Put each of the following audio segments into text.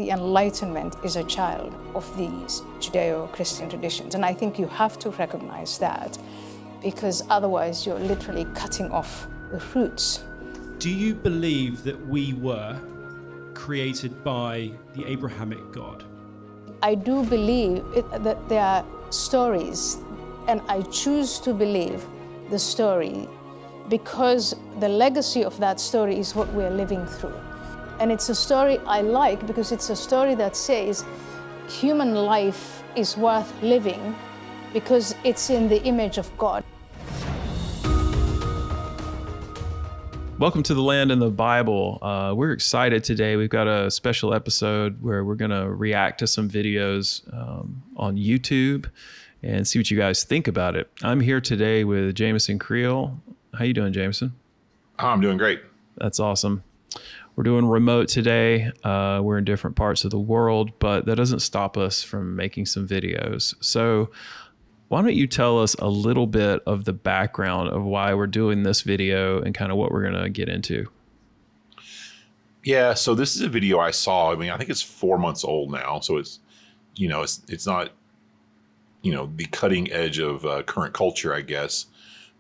the Enlightenment is a child of these Judeo-Christian traditions. And I think you have to recognize that, because otherwise you're literally cutting off the roots. Do you believe that we were created by the Abrahamic God? I do believe that there are stories, and I choose to believe the story because the legacy of that story is what we're living through. And it's a story I like because it's a story that says human life is worth living because it's in the image of God. Welcome to The Land and the Bible. We're excited today. We've got a special episode where we're going to react to some videos on YouTube and see what you guys think about it. I'm here today with Jameson Creel. How you doing, Jameson? I'm doing great. That's awesome. We're doing remote today. We're in different parts of the world, but that doesn't stop us from making some videos. So why don't you tell us a little bit of the background of why we're doing this video and kind of what we're going to get into? Yeah, so this is a video I saw. I mean, I think it's 4 months old now, so it's, it's not, the cutting edge of current culture, I guess.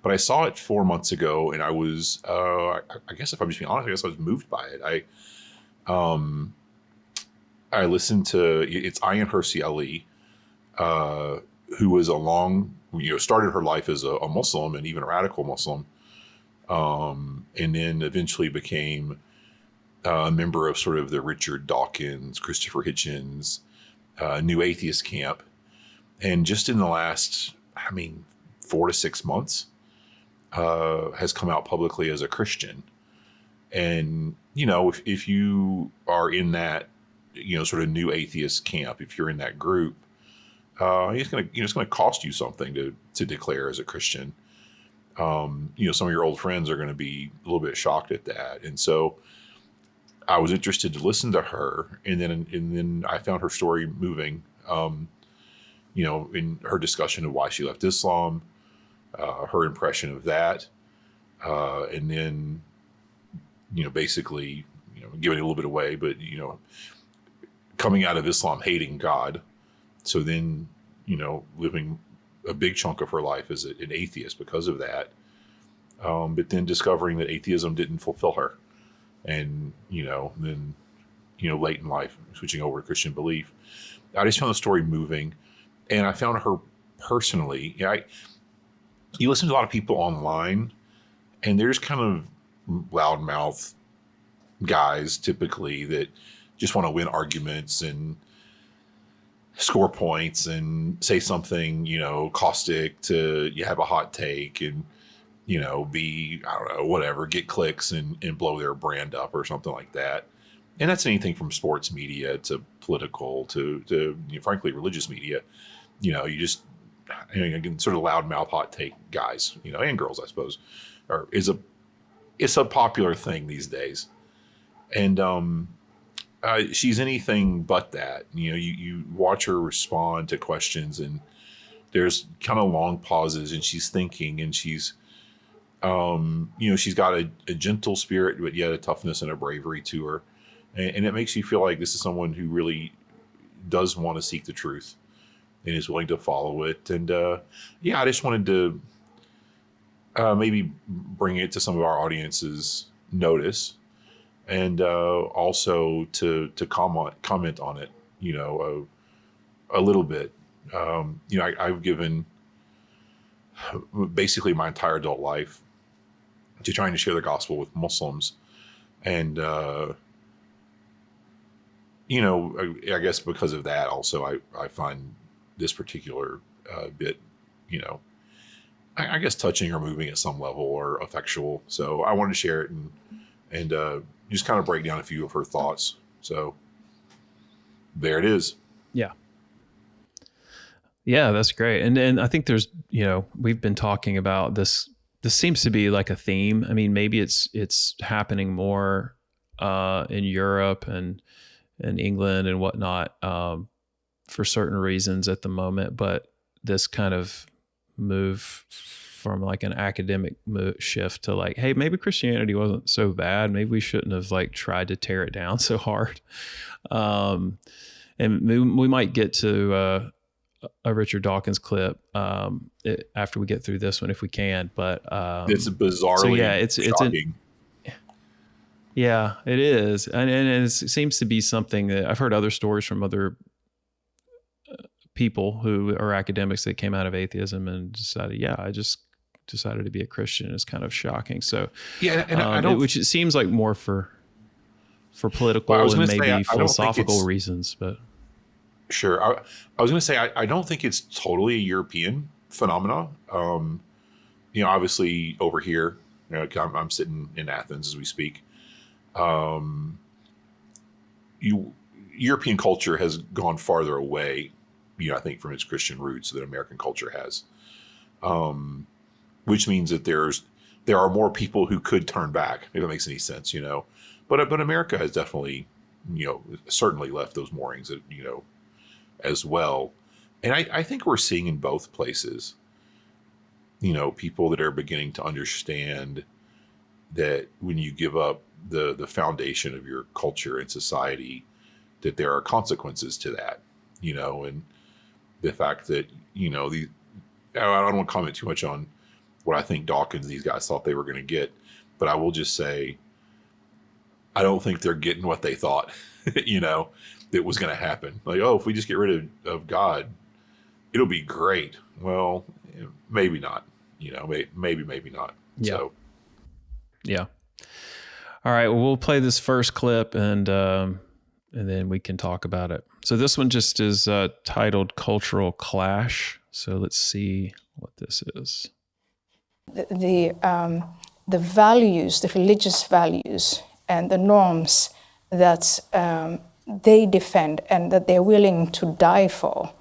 But I saw it 4 months ago, and I was, I guess if I'm just being honest, I guess I was moved by it. I listened to, it's ayaan hirsi, who was started her life as a Muslim and even a radical Muslim, and then eventually became a member of sort of the Richard Dawkins, Christopher Hitchens, New Atheist camp. And just in the last, 4 to 6 months, has come out publicly as a Christian. And, if you are in that, sort of New Atheist camp, if you're in that group, it's going to cost you something to declare as a Christian. Some of your old friends are going to be a little bit shocked at that. And so I was interested to listen to her, and then I found her story moving, in her discussion of why she left Islam, her impression of that, and then, basically, giving it a little bit away, but, coming out of Islam hating God. So then, living a big chunk of her life as an atheist because of that. But then discovering that atheism didn't fulfill her. And, then, late in life, switching over to Christian belief. I just found the story moving. And I found her personally, you listen to a lot of people online, and there's kind of loudmouth guys typically that just want to win arguments and score points and say something, caustic to you have a hot take and, be, I don't know, whatever, get clicks and blow their brand up or something like that. And that's anything from sports media to political to frankly, religious media. You just, again, sort of loudmouth, hot take guys, and girls, I suppose, it's a popular thing these days. And, she's anything but that. You watch her respond to questions, and there's kind of long pauses, and she's thinking, and she's, she's got a gentle spirit, but yet a toughness and a bravery to her. And it makes you feel like this is someone who really does want to seek the truth and is willing to follow it. And I just wanted to maybe bring it to some of our audience's notice. And also to comment on it, a little bit. I've given basically my entire adult life to trying to share the gospel with Muslims. And, I guess because of that also, I find this particular bit, I guess touching or moving at some level or effectual. So I wanted to share it and just kind of break down a few of her thoughts. So there it is. Yeah. Yeah, that's great. And I think there's, we've been talking about this. This seems to be like a theme. I mean, maybe it's happening more in Europe and England and whatnot for certain reasons at the moment. But this kind of move from like an academic shift to like, hey, maybe Christianity wasn't so bad. Maybe we shouldn't have like tried to tear it down so hard. And we might get to a Richard Dawkins clip after we get through this one if we can. But it's bizarrely so yeah, it's shocking. Yeah, it is, and it seems to be something that I've heard other stories from other people who are academics that came out of atheism and decided, I just decided to be a Christian. It's kind of shocking. So yeah, and I don't, which it seems like more for political and maybe philosophical reasons, but sure. I was going to say I don't think it's totally a European phenomenon. Obviously over here, I'm sitting in Athens as we speak. European culture has gone farther away, I think, from its Christian roots than American culture has, which means that there are more people who could turn back, if that makes any sense, But America has definitely, certainly left those moorings, as well. And I think we're seeing in both places, people that are beginning to understand that when you give up the foundation of your culture and society, that there are consequences to that, and the fact that, I don't want to comment too much on what I think Dawkins, these guys thought they were going to get, but I will just say, I don't think they're getting what they thought, that was going to happen. Like, if we just get rid of God, it'll be great. Well, maybe not, maybe not. Yeah. So, yeah. All right. Well, we'll play this first clip and then we can talk about it. So this one just is titled Cultural Clash. So let's see what this is. The values, the religious values and the norms that they defend and that they're willing to die for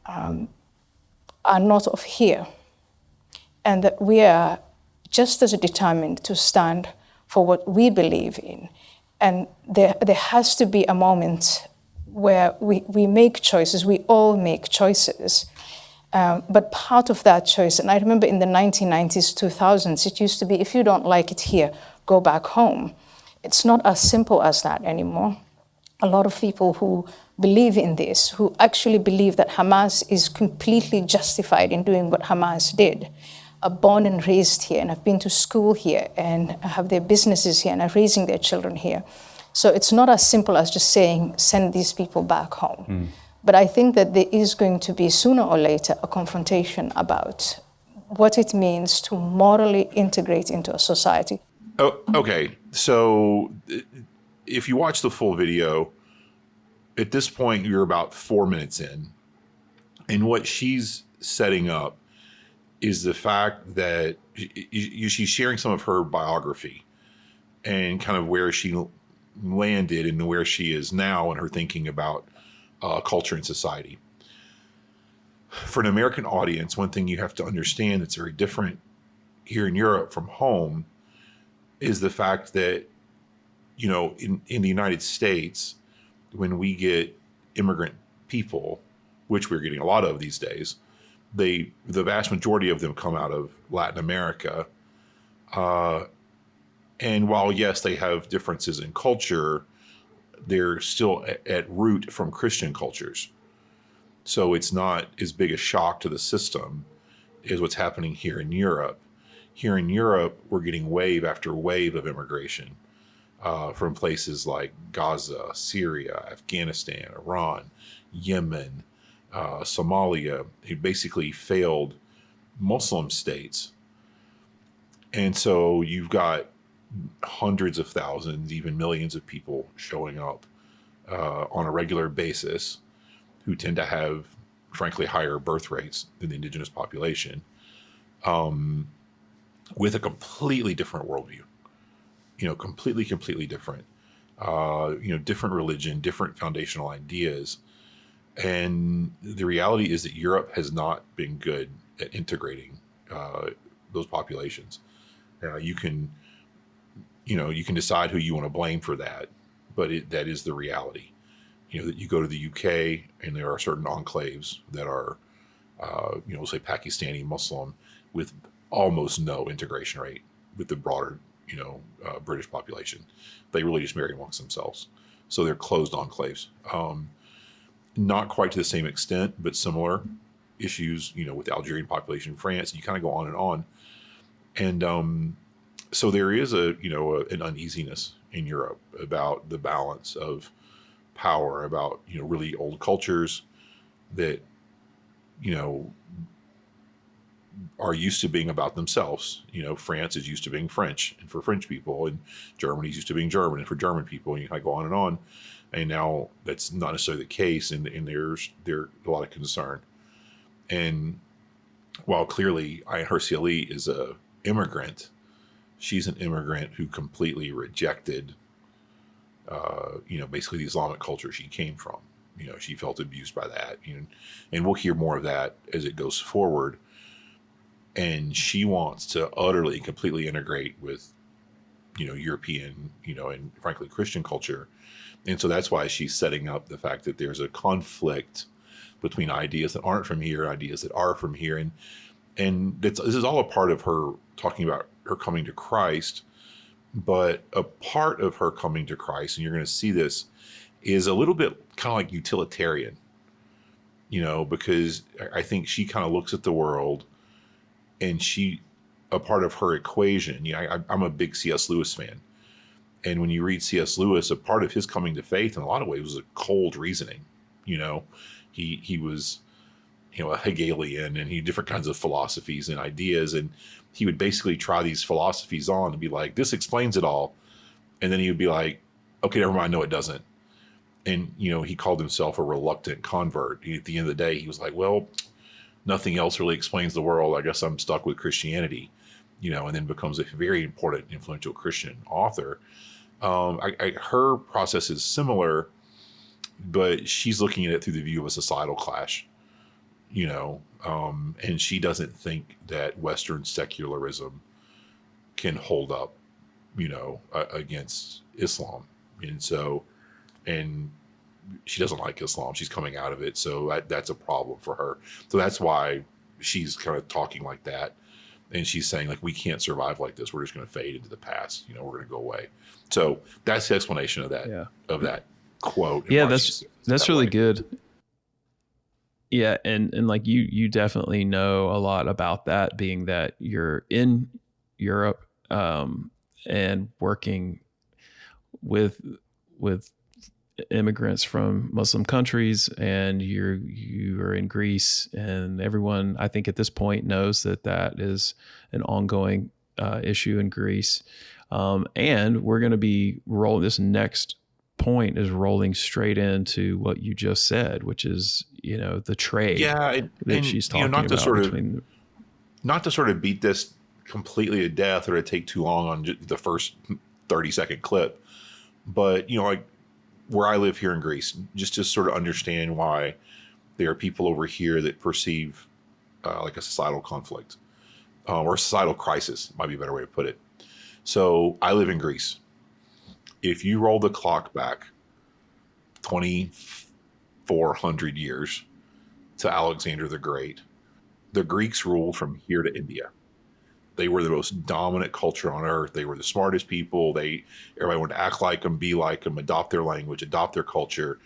are not of here. And that we are just as determined to stand for what we believe in. And there has to be a moment where we make choices, we all make choices. But part of that choice, and I remember in the 1990s, 2000s, it used to be, if you don't like it here, go back home. It's not as simple as that anymore. A lot of people who believe in this, who actually believe that Hamas is completely justified in doing what Hamas did, are born and raised here and have been to school here and have their businesses here and are raising their children here. So it's not as simple as just saying, send these people back home. Mm. But I think that there is going to be sooner or later a confrontation about what it means to morally integrate into a society. Oh, okay. So if you watch the full video, at this point, you're about 4 minutes in. And what she's setting up is the fact that she's sharing some of her biography and kind of where she landed and where she is now in her thinking about culture and society. For an American audience, one thing you have to understand that's very different here in Europe from home is the fact that, in the United States, when we get immigrant people, which we're getting a lot of these days, the vast majority of them come out of Latin America. And while, yes, they have differences in culture, they're still at root from Christian cultures. So it's not as big a shock to the system as what's happening here in Europe. Here in Europe, we're getting wave after wave of immigration from places like Gaza, Syria, Afghanistan, Iran, Yemen, Somalia, basically failed Muslim states. And so you've got hundreds of thousands, even millions of people showing up on a regular basis who tend to have, frankly, higher birth rates than the indigenous population, with a completely different worldview, completely different, different religion, different foundational ideas. And the reality is that Europe has not been good at integrating those populations. You can decide who you want to blame for that, but that is the reality. That you go to the UK and there are certain enclaves that are, say Pakistani Muslim with almost no integration rate with the broader, British population. They really just marry amongst themselves. So they're closed enclaves. Not quite to the same extent, but similar issues, with the Algerian population in France. You kind of go on and on. And so there is an uneasiness in Europe about the balance of power, about, really old cultures that, are used to being about themselves. France is used to being French, and for French people, and Germany's used to being German, and for German people, and you kind of go on and on. And now that's not necessarily the case, and there's a lot of concern. And while clearly ayaan hirsi is a immigrant, she's an immigrant who completely rejected, basically the Islamic culture she came from. She felt abused by that, and we'll hear more of that as it goes forward. And she wants to utterly, completely integrate with, European, and frankly, Christian culture. And so that's why she's setting up the fact that there's a conflict between ideas that aren't from here, ideas that are from here. And this is all a part of her talking about her coming to Christ. But a part of her coming to Christ, and you're going to see this, is a little bit kind of like utilitarian, because I think she kind of looks at the world, and a part of her equation, I'm a big C.S. Lewis fan. And when you read C.S. Lewis, a part of his coming to faith in a lot of ways was a cold reasoning. He was, a Hegelian, and he had different kinds of philosophies and ideas. And he would basically try these philosophies on and be like, this explains it all. And then he would be like, okay, never mind. No, it doesn't. And, he called himself a reluctant convert. At the end of the day, he was like, well, nothing else really explains the world. I guess I'm stuck with Christianity, and then becomes a very important, influential Christian author. Her process is similar, but she's looking at it through the view of a societal clash, and she doesn't think that Western secularism can hold up, against Islam. And she doesn't like Islam. She's coming out of it. So that's a problem for her. So that's why she's kind of talking like that. And she's saying, like, we can't survive like this. We're just going to fade into the past. We're going to go away. So that's the explanation of that, of that quote. Yeah, that's really good. Yeah. And like you definitely know a lot about that, being that you're in Europe, and working with immigrants from Muslim countries, and you are in Greece, and everyone, I think at this point, knows that is an ongoing issue in Greece. And we're going to be rolling, this next point is rolling straight into what you just said, which is, the trade that she's talking about. Not to sort of beat this completely to death or to take too long on the first 30-second clip, but, like, where I live here in Greece, just to sort of understand why there are people over here that perceive like a societal conflict or a societal crisis, might be a better way to put it. So I live in Greece. If you roll the clock back 2,400 years to Alexander the Great, the Greeks ruled from here to India. They were the most dominant culture on earth. They were the smartest people. Everybody wanted to act like them, be like them, adopt their language, adopt their culture,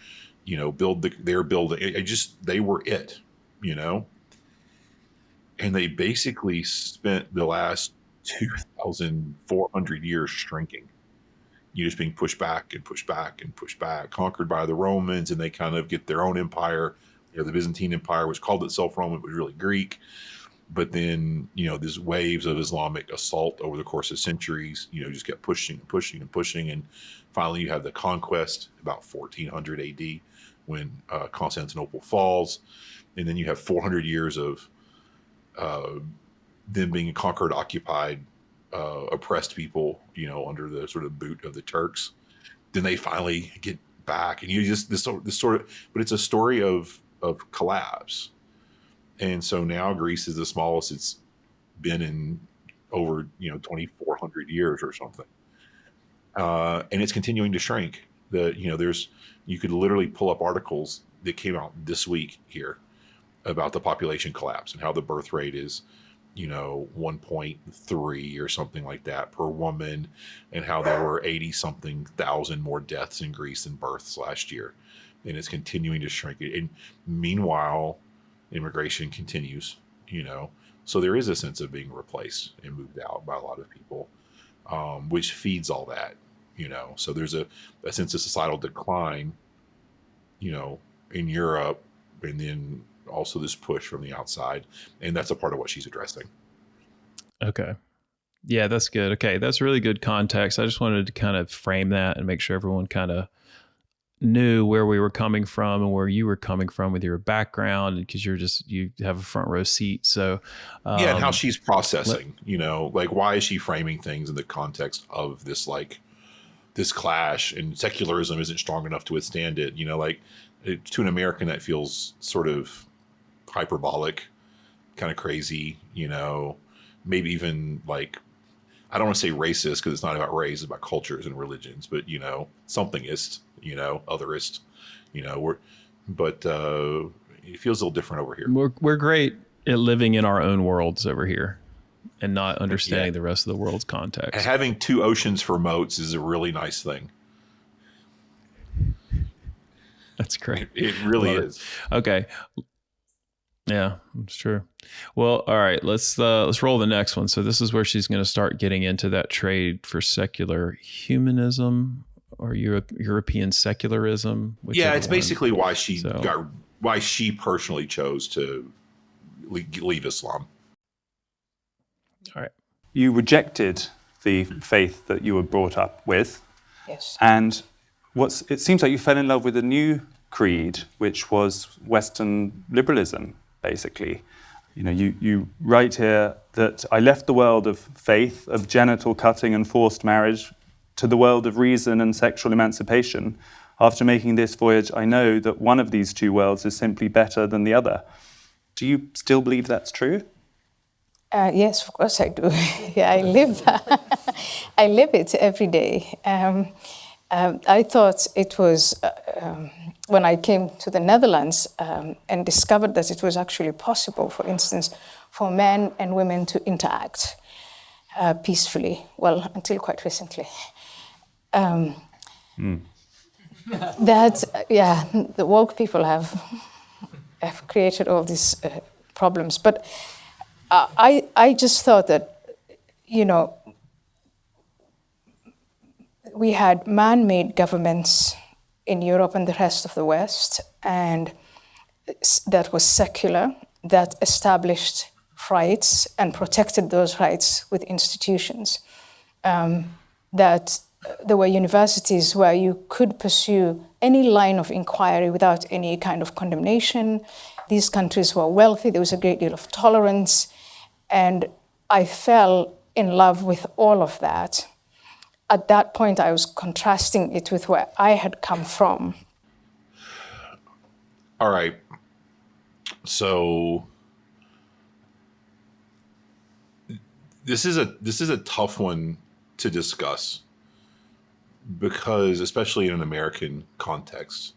build their building. They were it, And they basically spent the last 2,400 years shrinking. Just being pushed back and pushed back and pushed back, conquered by the Romans, and they kind of get their own empire. The Byzantine Empire, which called itself Roman, was really Greek. But then, these waves of Islamic assault over the course of centuries, just kept pushing and pushing and pushing. And finally, you have the conquest about 1400 AD when Constantinople falls. And then you have 400 years of them being conquered, occupied, oppressed people, under the sort of boot of the Turks. Then they finally get back. And this sort of, but it's a story of collapse. And so now Greece is the smallest it's been in over, 2,400 years or something. And it's continuing to shrink. You could literally pull up articles that came out this week here about the population collapse and how the birth rate is, 1.3 or something like that per woman, and how there were 80 something thousand more deaths in Greece than births last year. And it's continuing to shrink. And meanwhile, immigration continues, so there is a sense of being replaced and moved out by a lot of people, which feeds all that, so there's a sense of societal decline, in Europe, and then also this push from the outside, and that's a part of what she's addressing. Okay. Yeah, that's good. Okay, that's really good context. I just wanted to kind of frame that and make sure everyone kind of knew where we were coming from and where you were coming from with your background, because you have a front row seat. So yeah, and how she's processing, like why is she framing things in the context of this, like this clash, and secularism isn't strong enough to withstand it, to an American that feels sort of hyperbolic, kind of crazy, maybe even like, I don't want to say racist because it's not about race, it's about cultures and religions, but somethingist, otherist, but it feels a little different over here. We're great at living in our own worlds over here and not understanding the rest of the world's context. And having two oceans for moats is a really nice thing. That's great. It really is. Okay. Yeah, it's true. Well, all right, let's roll the next one. So this is where she's going to start getting into that trade for secular humanism or European secularism. Yeah, it's basically why she personally chose to leave Islam. All right. You rejected the faith that you were brought up with. Yes. And it seems like you fell in love with a new creed, which was Western liberalism, basically. You write here that I left the world of faith, of genital cutting and forced marriage, to the world of reason and sexual emancipation. After making this voyage, I know that one of these two worlds is simply better than the other. Do you still believe that's true? Yes, of course I do. Yeah, I live it every day. I thought it was, when I came to the Netherlands and discovered that it was actually possible, for instance, for men and women to interact peacefully, well, until quite recently. The woke people have created all these problems. But I just thought that, we had man-made governments in Europe and the rest of the West, and that was secular, that established rights and protected those rights with institutions. That there were universities where you could pursue any line of inquiry without any kind of condemnation. These countries were wealthy, there was a great deal of tolerance, and I fell in love with all of that. At that point, I was contrasting it with where I had come from. All right. So this is a tough one to discuss, because especially in an American context,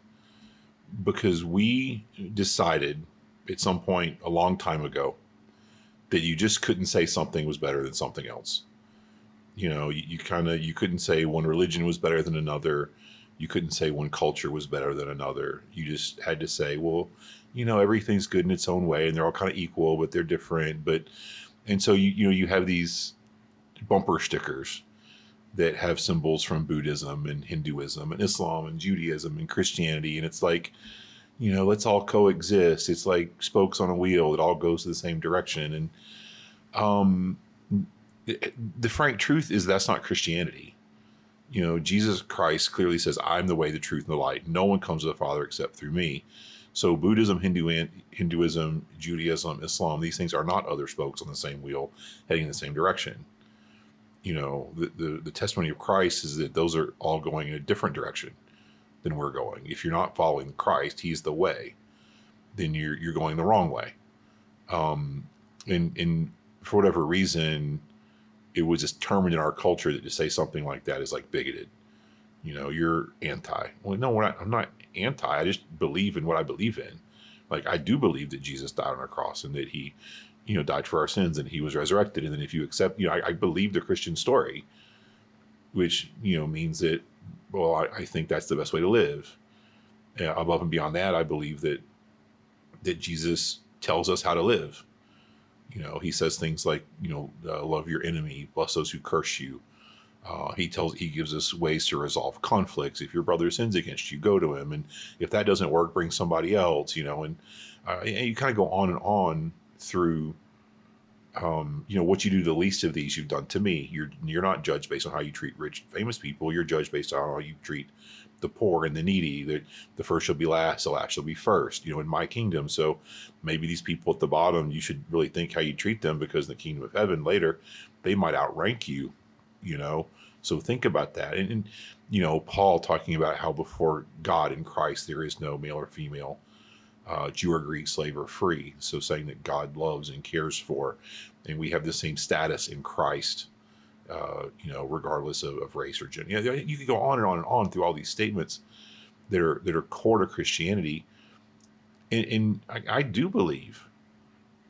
because we decided at some point a long time ago that you just couldn't say something was better than something else. You couldn't say one religion was better than another. You couldn't say one culture was better than another. You just had to say, well, everything's good in its own way, and they're all kind of equal, but they're different. And so you have these bumper stickers that have symbols from Buddhism and Hinduism and Islam and Judaism and Christianity, and it's like, let's all coexist. It's like spokes on a wheel. It all goes to the same direction. And the frank truth is that's not Christianity. Jesus Christ clearly says, I'm the way, the truth, and the light. No one comes to the Father except through me. So Buddhism, Hinduism, Judaism, Islam, these things are not other spokes on the same wheel heading in the same direction. The testimony of Christ is that those are all going in a different direction than we're going. If you're not following Christ, he's the way, then you're going the wrong way. And for whatever reason, it was determined in our culture that to say something like that is like bigoted. You're anti. Well, no, I'm not anti. I just believe in what I believe in. Like, I do believe that Jesus died on a cross and that he, died for our sins and he was resurrected. And then if you accept, I believe the Christian story, which, means that, well, I think that's the best way to live. Above and beyond that, I believe that Jesus tells us how to live. He says things like, love your enemy, bless those who curse you. He gives us ways to resolve conflicts. If your brother sins against you, go to him. And if that doesn't work, bring somebody else, and you kind of go on and on through, what you do to the least of these, you've done to me. You're not judged based on how you treat rich, famous people. You're judged based on how you treat the poor and the needy. The first shall be last, the last shall be first, in my kingdom. So maybe these people at the bottom, you should really think how you treat them, because in the kingdom of heaven later, they might outrank you, So think about that. And Paul talking about how before God in Christ, there is no male or female, Jew or Greek, slave or free. So saying that God loves and cares for, and we have the same status in Christ, regardless of race or gender. You can go on and on and on through all these statements that are core to Christianity. And I do believe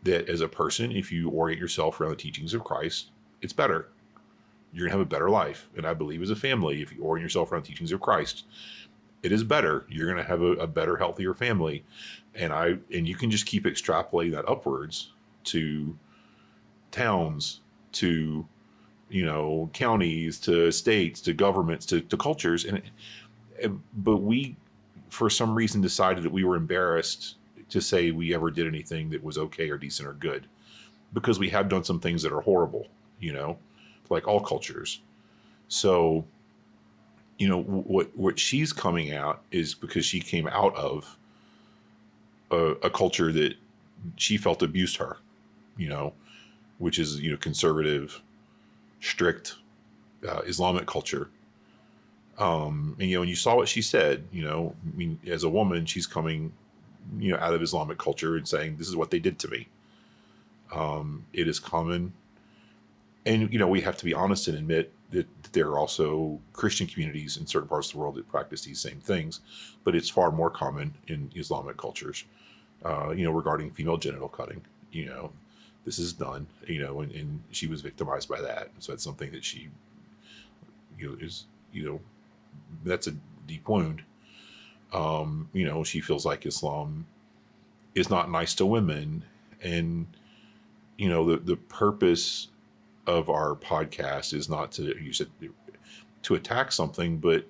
that as a person, if you orient yourself around the teachings of Christ, it's better. You're gonna have a better life. And I believe as a family, if you orient yourself around the teachings of Christ, it is better. You're gonna have a better, healthier family. And you can just keep extrapolating that upwards to towns, to counties, to states, to governments, to cultures. But we, for some reason, decided that we were embarrassed to say we ever did anything that was okay or decent or good, because we have done some things that are horrible, like all cultures. So, what she's coming out is because she came out of a culture that she felt abused her, which is, conservative, strict Islamic culture. And you saw what she said, as a woman, she's coming, out of Islamic culture and saying, this is what they did to me. It is common. And, we have to be honest and admit that there are also Christian communities in certain parts of the world that practice these same things, but it's far more common in Islamic cultures, regarding female genital cutting. This is done, and she was victimized by that. So that's something that she, is, that's a deep wound. She feels like Islam is not nice to women. And, the purpose of our podcast is not to attack something, but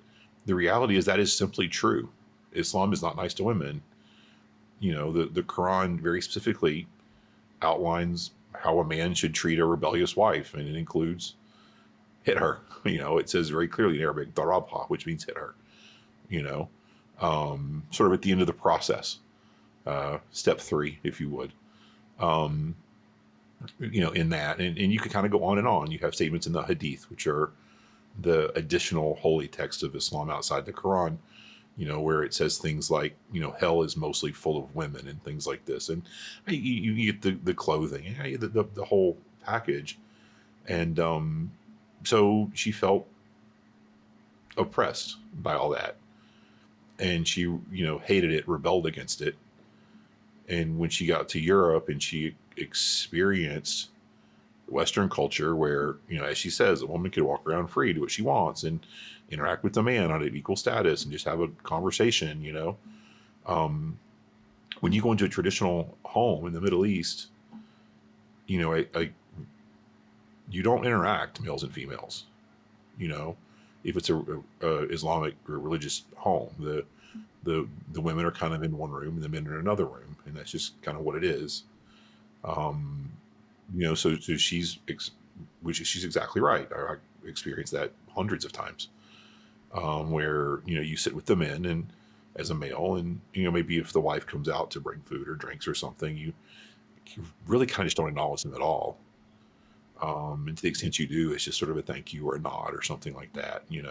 the reality is that is simply true. Islam is not nice to women. The Quran very specifically outlines how a man should treat a rebellious wife, and it includes hit her. It says very clearly in Arabic, darabha, which means hit her, sort of at the end of the process, step 3, if you would, in that. And you could kind of go on and on. You have statements in the Hadith, which are the additional holy text of Islam outside the Quran, where it says things like, hell is mostly full of women and things like this. And you get the clothing, the whole package. And so she felt oppressed by all that. And she, hated it, rebelled against it. And when she got to Europe and she experienced Western culture where, as she says, a woman could walk around free, do what she wants, and interact with a man on an equal status and just have a conversation, when you go into a traditional home in the Middle East, you don't interact, males and females, if it's a Islamic or religious home, the women are kind of in one room and the men are in another room, and that's just kind of what it is. So she's exactly right. I experienced that hundreds of times, where, you sit with the men and as a male, and, maybe if the wife comes out to bring food or drinks or something, you really kind of just don't acknowledge them at all. And to the extent you do, it's just sort of a thank you or a nod or something like that. You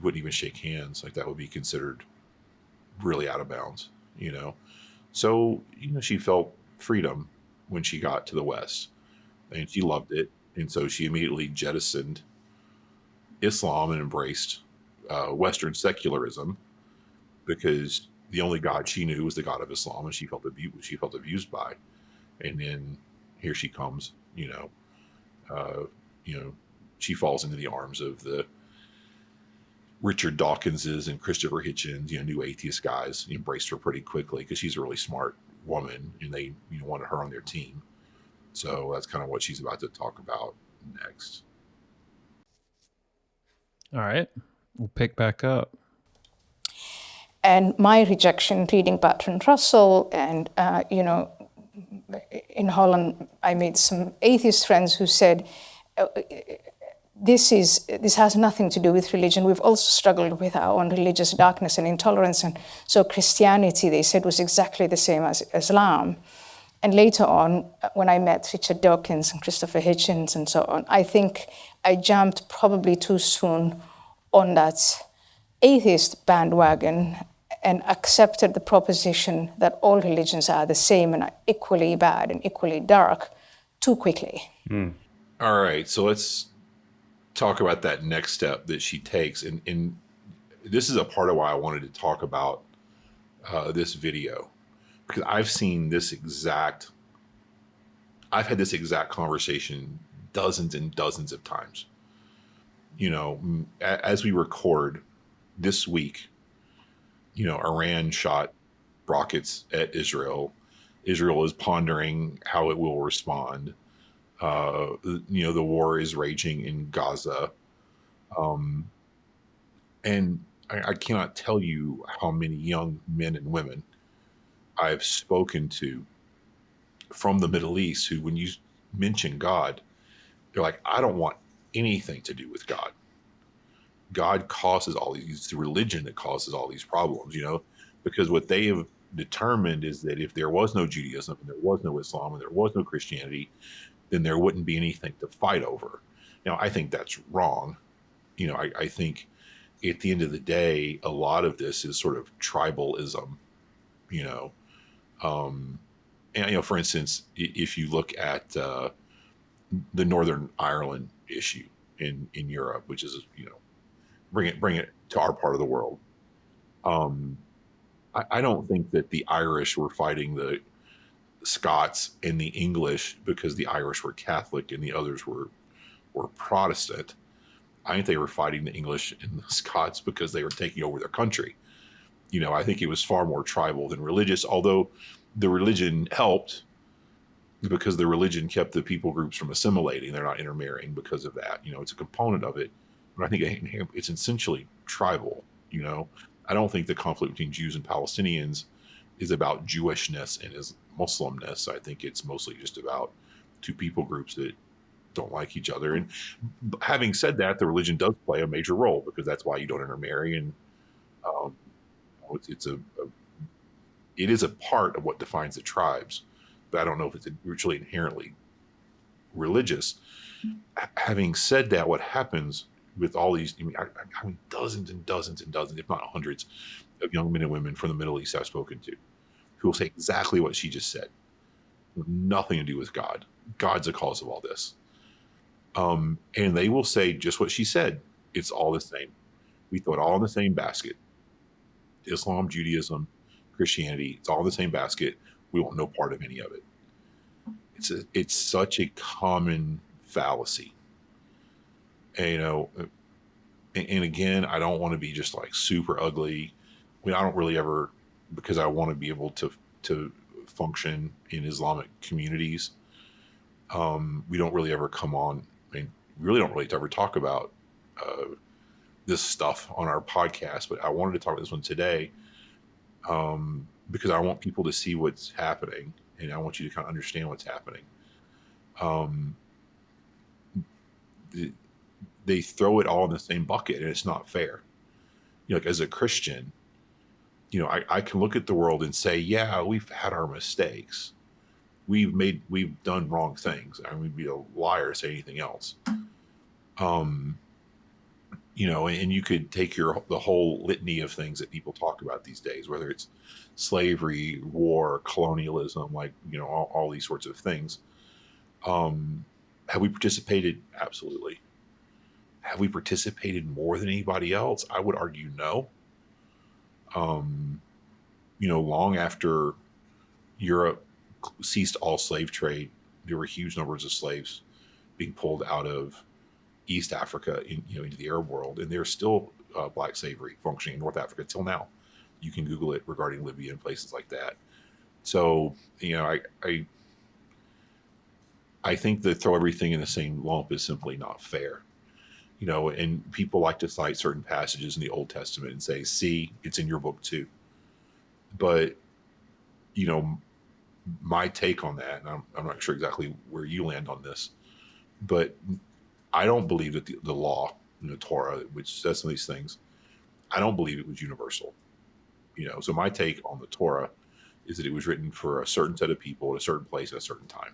wouldn't even shake hands. Like, that would be considered really out of bounds, So, she felt freedom when she got to the West, and she loved it. And so she immediately jettisoned Islam and embraced Western secularism, because the only God she knew was the God of Islam, and she felt abused by. And then here she comes, she falls into the arms of the Richard Dawkinses and Christopher Hitchens, new atheist guys. Embraced her pretty quickly because she's a really smart woman, and they wanted her on their team. So that's kind of what she's about to talk about next. All right, we'll pick back up. And my rejection, reading Bertrand Russell, and in Holland, I made some atheist friends who said, this has nothing to do with religion. We've also struggled with our own religious darkness and intolerance. And so Christianity, they said, was exactly the same as Islam. And later on, when I met Richard Dawkins and Christopher Hitchens and so on, I think I jumped probably too soon on that atheist bandwagon and accepted the proposition that all religions are the same and are equally bad and equally dark too quickly. All right, so let's talk about that next step that she takes. And this is a part of why I wanted to talk about this video, because I've had this exact conversation dozens and dozens of times. As we record this week, Iran shot rockets at Israel. Israel is pondering how it will respond. The war is raging in Gaza. And I cannot tell you how many young men and women I've spoken to from the Middle East who, when you mention God, they're like, I don't want anything to do with God. God causes all these, it's the religion that causes all these problems, because what they have determined is that if there was no Judaism and there was no Islam and there was no Christianity, then there wouldn't be anything to fight over. Now, I think that's wrong. I think at the end of the day, a lot of this is sort of tribalism, and, for instance, if you look at the Northern Ireland issue in Europe, which is, bring it to our part of the world. I don't think that the Irish were fighting the Scots and the English because the Irish were Catholic and the others were Protestant. I think they were fighting the English and the Scots because they were taking over their country. I think it was far more tribal than religious, although the religion helped because the religion kept the people groups from assimilating. They're not intermarrying because of that. It's a component of it. But I think it's essentially tribal. I don't think the conflict between Jews and Palestinians is about Jewishness and is Muslimness. I think it's mostly just about two people groups that don't like each other. And having said that, the religion does play a major role because that's why you don't intermarry. And it is a part of what defines the tribes, but I don't know if it's virtually inherently religious. Having said that, what happens with all these, I mean, dozens and dozens and dozens, if not hundreds, of young men and women from the Middle East I've spoken to who will say exactly what she just said. Nothing to do with God. God's the cause of all this. And they will say just what she said. It's all the same. We throw it all in the same basket. Islam, Judaism, Christianity, it's all in the same basket. We want no part of any of it. It's such a common fallacy. And, and again, I don't want to be just like super ugly. I don't really ever, because I want to be able to function in Islamic communities. We don't really ever come on. We really don't really ever talk about this stuff on our podcast, but I wanted to talk about this one today because I want people to see what's happening, and I want you to kind of understand what's happening. They throw it all in the same bucket, and it's not fair. Like as a Christian, I can look at the world and say, yeah, we've had our mistakes. We've done wrong things. I mean, we'd be a liar to say anything else. And you could take the whole litany of things that people talk about these days, whether it's slavery, war, colonialism, all these sorts of things. Have we participated? Absolutely. Have we participated more than anybody else? I would argue no. long after Europe ceased all slave trade, there were huge numbers of slaves being pulled out of East Africa into the Arab world, and there's still black slavery functioning in North Africa till now. You can Google it regarding Libya and places like that. So I think that throw everything in the same lump is simply not fair. And people like to cite certain passages in the Old Testament and say, see, it's in your book too. But, my take on that, and I'm not sure exactly where you land on this, but I don't believe that the law, the Torah, which says some of these things, I don't believe it was universal. So my take on the Torah is that it was written for a certain set of people at a certain place at a certain time.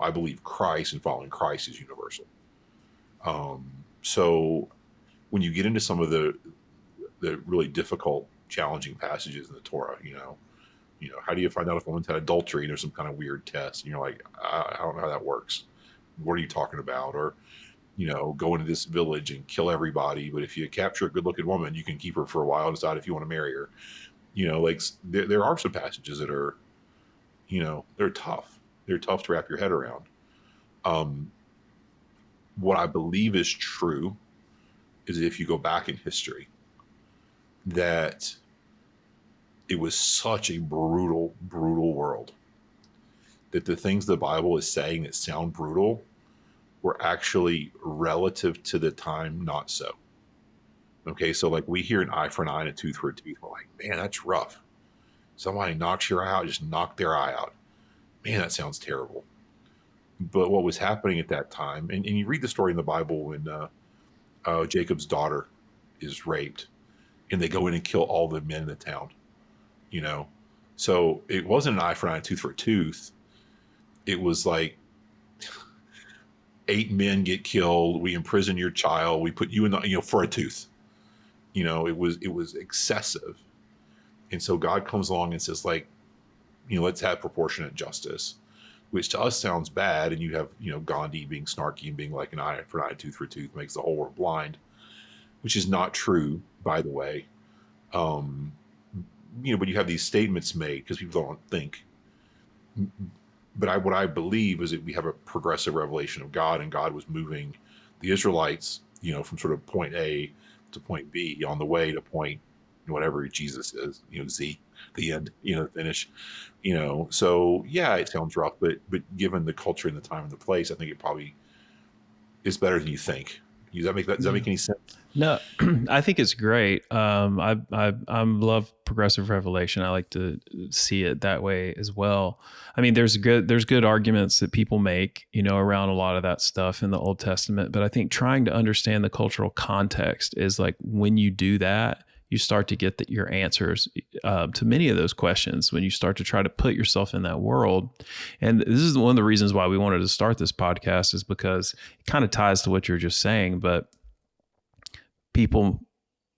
I believe Christ and following Christ is universal. So when you get into some of the really difficult, challenging passages in the Torah, how do you find out if a woman's had adultery and there's some kind of weird test? And you're like, I don't know how that works. What are you talking about? Or, go into this village and kill everybody. But if you capture a good looking woman, you can keep her for a while and decide if you want to marry her. There are some passages that are, they're tough. They're tough to wrap your head around. What I believe is true is that if you go back in history, that it was such a brutal, brutal world that the things the Bible is saying that sound brutal were actually relative to the time not so. Okay, so like we hear an eye for an eye and a tooth for a tooth. We're like, man, that's rough. Somebody knocks your eye out, just knock their eye out. Man, that sounds terrible. But what was happening at that time, and you read the story in the Bible when Jacob's daughter is raped and they go in and kill all the men in the town, So it wasn't an eye for an eye, a tooth for a tooth. It was like 8 men get killed. We imprison your child. We put you in the, for a tooth. It was excessive. And so God comes along and says, let's have proportionate justice, which to us sounds bad. And you have, Gandhi being snarky and being like an eye for an eye, tooth for tooth makes the whole world blind, which is not true, by the way. But you have these statements made because people don't think. But what I believe is that we have a progressive revelation of God, and God was moving the Israelites, from sort of point A to point B on the way to point whatever Jesus is, Z, the end, finish, So yeah, it sounds rough, but given the culture and the time and the place, I think it probably is better than you think. Does that make any sense? No, I think it's great. I love progressive revelation. I like to see it that way as well. I mean, there's good arguments that people make, around a lot of that stuff in the Old Testament. But I think trying to understand the cultural context is like when you do that, you start to get your answers to many of those questions when you start to try to put yourself in that world. And this is one of the reasons why we wanted to start this podcast, is because it kind of ties to what you're just saying, but people,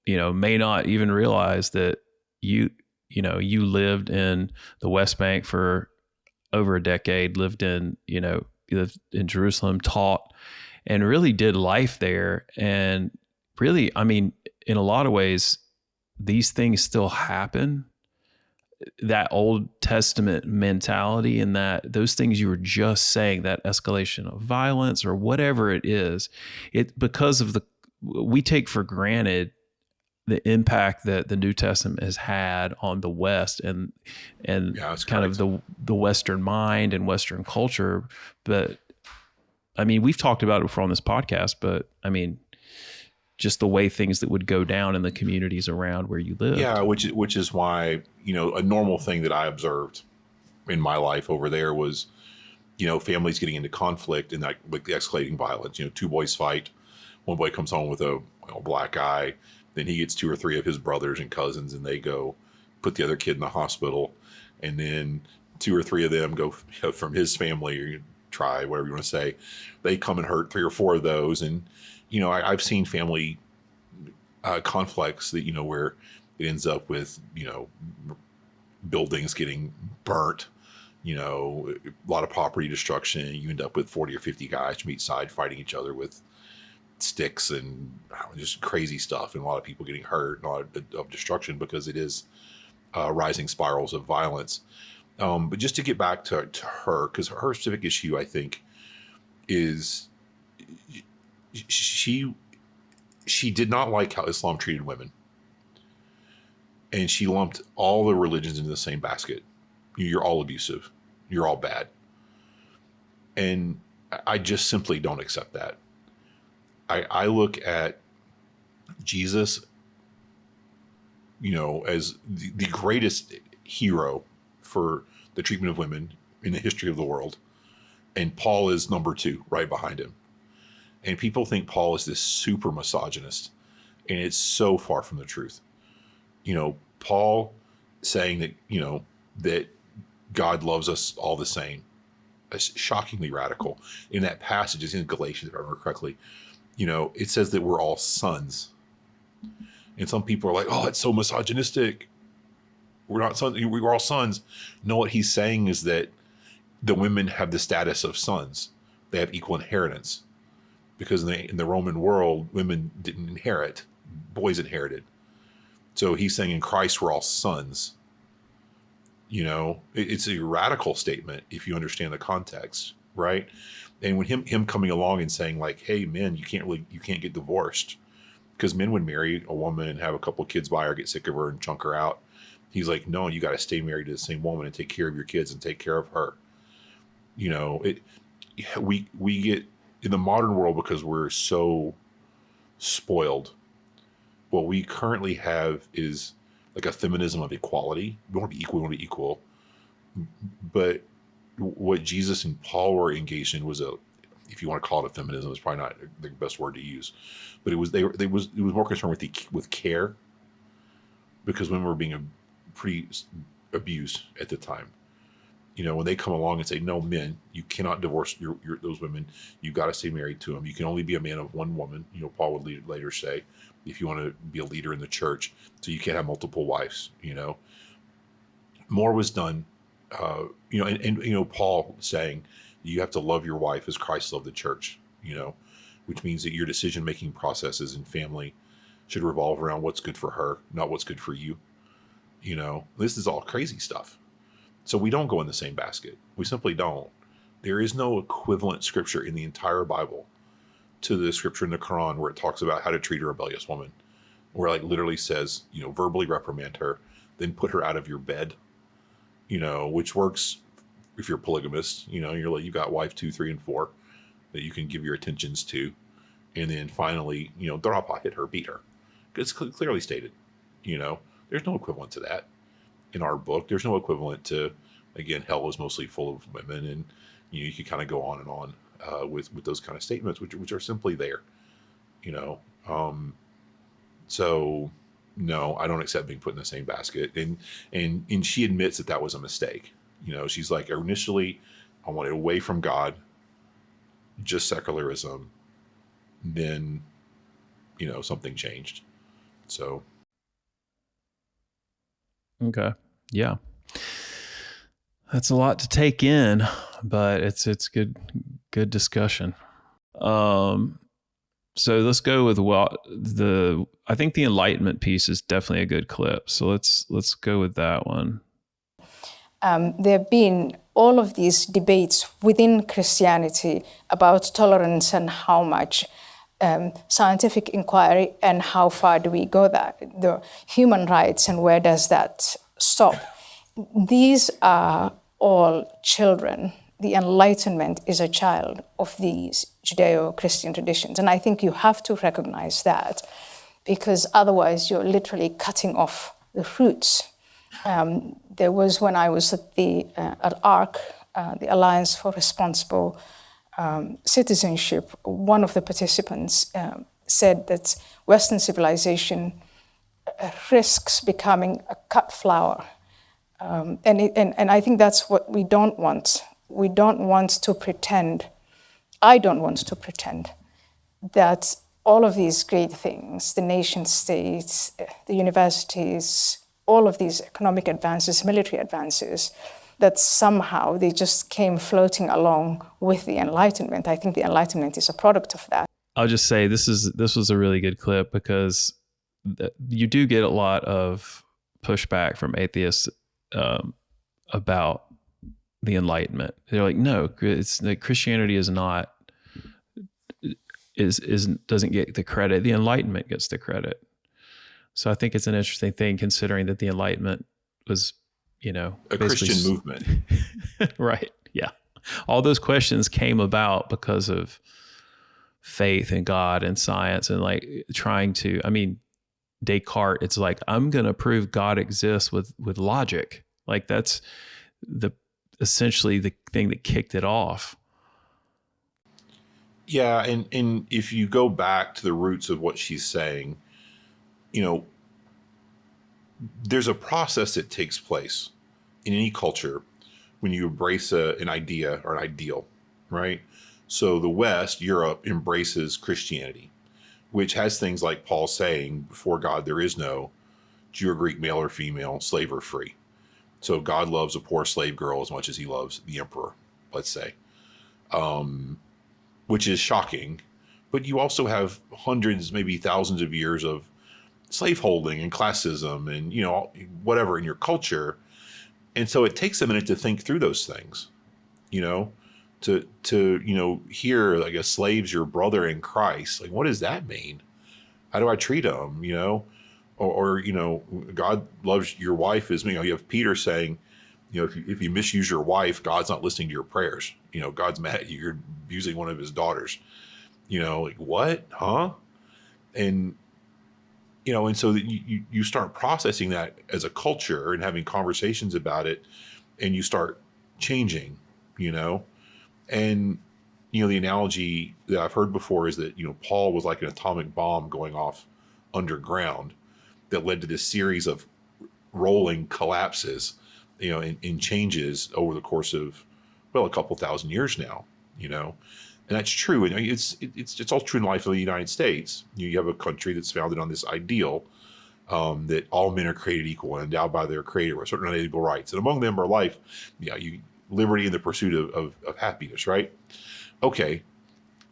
may not even realize that you lived in the West Bank for over a decade, lived in Jerusalem, taught, and really did life there. And really, I mean, in a lot of ways, these things still happen. That Old Testament mentality and that those things you were just saying, that escalation of violence or whatever it is, because of we take for granted the impact that the New Testament has had on the West and kind of the Western mind and Western culture. But I mean, we've talked about it before on this podcast, but I mean, just the way things that would go down in the communities around where you live. Yeah, which is why, a normal thing that I observed in my life over there was, families getting into conflict and like the escalating violence. 2 boys fight. One boy comes home with a black eye. Then he gets 2 or 3 of his brothers and cousins, and they go put the other kid in the hospital. And then 2 or 3 of them go from his family or tribe, whatever you want to say. They come and hurt 3 or 4 of those. And, I've seen family conflicts that, where it ends up with, buildings getting burnt, a lot of property destruction. You end up with 40 or 50 guys from each side fighting each other with sticks and just crazy stuff, and a lot of people getting hurt and a lot of destruction, because it is rising spirals of violence. But just to get back to her, because her specific issue, I think, is she did not like how Islam treated women. And she lumped all the religions into the same basket. You're all abusive. You're all bad. And I just simply don't accept that. I look at Jesus, as the greatest hero for the treatment of women in the history of the world. And Paul is number 2, right behind him. And people think Paul is this super misogynist. And it's so far from the truth. Paul saying that, that God loves us all the same. It's shockingly radical. In that passage, it's in Galatians, if I remember correctly, it says that we're all sons. And some people are like, oh, it's so misogynistic. We're not sons. We're all sons. No, what he's saying is that the women have the status of sons. They have equal inheritance. Because in the Roman world, women didn't inherit. Boys inherited. So he's saying in Christ, we're all sons. It's a radical statement if you understand the context, right? And when him coming along and saying like, hey, men, you can't get divorced because men would marry a woman and have a couple kids by her, get sick of her and chunk her out. He's like, no, you got to stay married to the same woman and take care of your kids and take care of her. We get in the modern world, because we're so spoiled, what we currently have is like a feminism of equality. We want to be equal, we want to be equal. But what Jesus and Paul were engaged in was if you want to call it a feminism, it's probably not the best word to use, but it was more concerned with care, because women were being pretty abused at the time. When they come along and say, no, men, you cannot divorce those women. You got to stay married to them. You can only be a man of one woman. Paul would later say, if you want to be a leader in the church, so you can't have multiple wives. More was done. And Paul saying you have to love your wife as Christ loved the church. Which means that your decision-making processes in family should revolve around what's good for her, not what's good for you. This is all crazy stuff. So we don't go in the same basket. We simply don't. There is no equivalent scripture in the entire Bible to the scripture in the Quran where it talks about how to treat a rebellious woman, where it like literally says, verbally reprimand her, then put her out of your bed, which works if you're polygamist. You're like, you got wife 2, 3, and 4 that you can give your attentions to. And then finally, drapa, hit her, beat her. It's clearly stated, there's no equivalent to that. In our book, there's no equivalent to, again, hell is mostly full of women, and you could kind of go on and on with those kind of statements, which are simply there, So, no, I don't accept being put in the same basket, and she admits that was a mistake. She's like, initially, I wanted away from God, just secularism. Then, something changed. So. Okay. Yeah. That's a lot to take in, but it's good discussion. So let's go with I think the Enlightenment piece is definitely a good clip. So let's go with that one. There have been all of these debates within Christianity about tolerance and how much scientific inquiry and how far do we go that, the human rights and where does that stop. These are all children. The Enlightenment is a child of these Judeo-Christian traditions. And I think you have to recognize that, because otherwise you're literally cutting off the roots. There was, when I was at ARC, the Alliance for Responsible Citizenship, one of the participants said that Western civilization risks becoming a cut flower. And I think that's what we don't want. We don't want to pretend, I don't want to pretend that all of these great things, the nation states, the universities, all of these economic advances, military advances, that somehow they just came floating along with the Enlightenment. I think the Enlightenment is a product of that. I'll just say this was a really good clip, because you do get a lot of pushback from atheists about the Enlightenment. They're like, no, it's like Christianity is not doesn't get the credit. The Enlightenment gets the credit. So I think it's an interesting thing, considering that the Enlightenment was, a Christian movement. Right. Yeah. All those questions came about because of faith in God and science, and like trying to, Descartes, it's like, I'm going to prove God exists with logic. Like that's essentially the thing that kicked it off. Yeah. And if you go back to the roots of what she's saying, there's a process that takes place in any culture when you embrace an idea or an ideal, right? So the West, Europe, embraces Christianity, which has things like Paul saying, before God, there is no Jew or Greek, male or female, slave or free. So God loves a poor slave girl as much as he loves the emperor, let's say, which is shocking. But you also have hundreds, maybe thousands of years of slaveholding and classism and, whatever in your culture. And so it takes a minute to think through those things, to hear like a slave's your brother in Christ. Like, what does that mean? How do I treat him? Or God loves your wife as me. You have Peter saying, if you misuse your wife, God's not listening to your prayers. God's mad at you. You're abusing one of his daughters. Like what? Huh? And and so that you start processing that as a culture and having conversations about it, and you start changing, and, the analogy that I've heard before is that, Paul was like an atomic bomb going off underground that led to this series of rolling collapses, and changes over the course of, a couple thousand years now, and that's true. And it's all true in the life of the United States. You have a country that's founded on this ideal that all men are created equal and endowed by their creator with certain unalienable rights. And among them are life, liberty and the pursuit of happiness, right? Okay.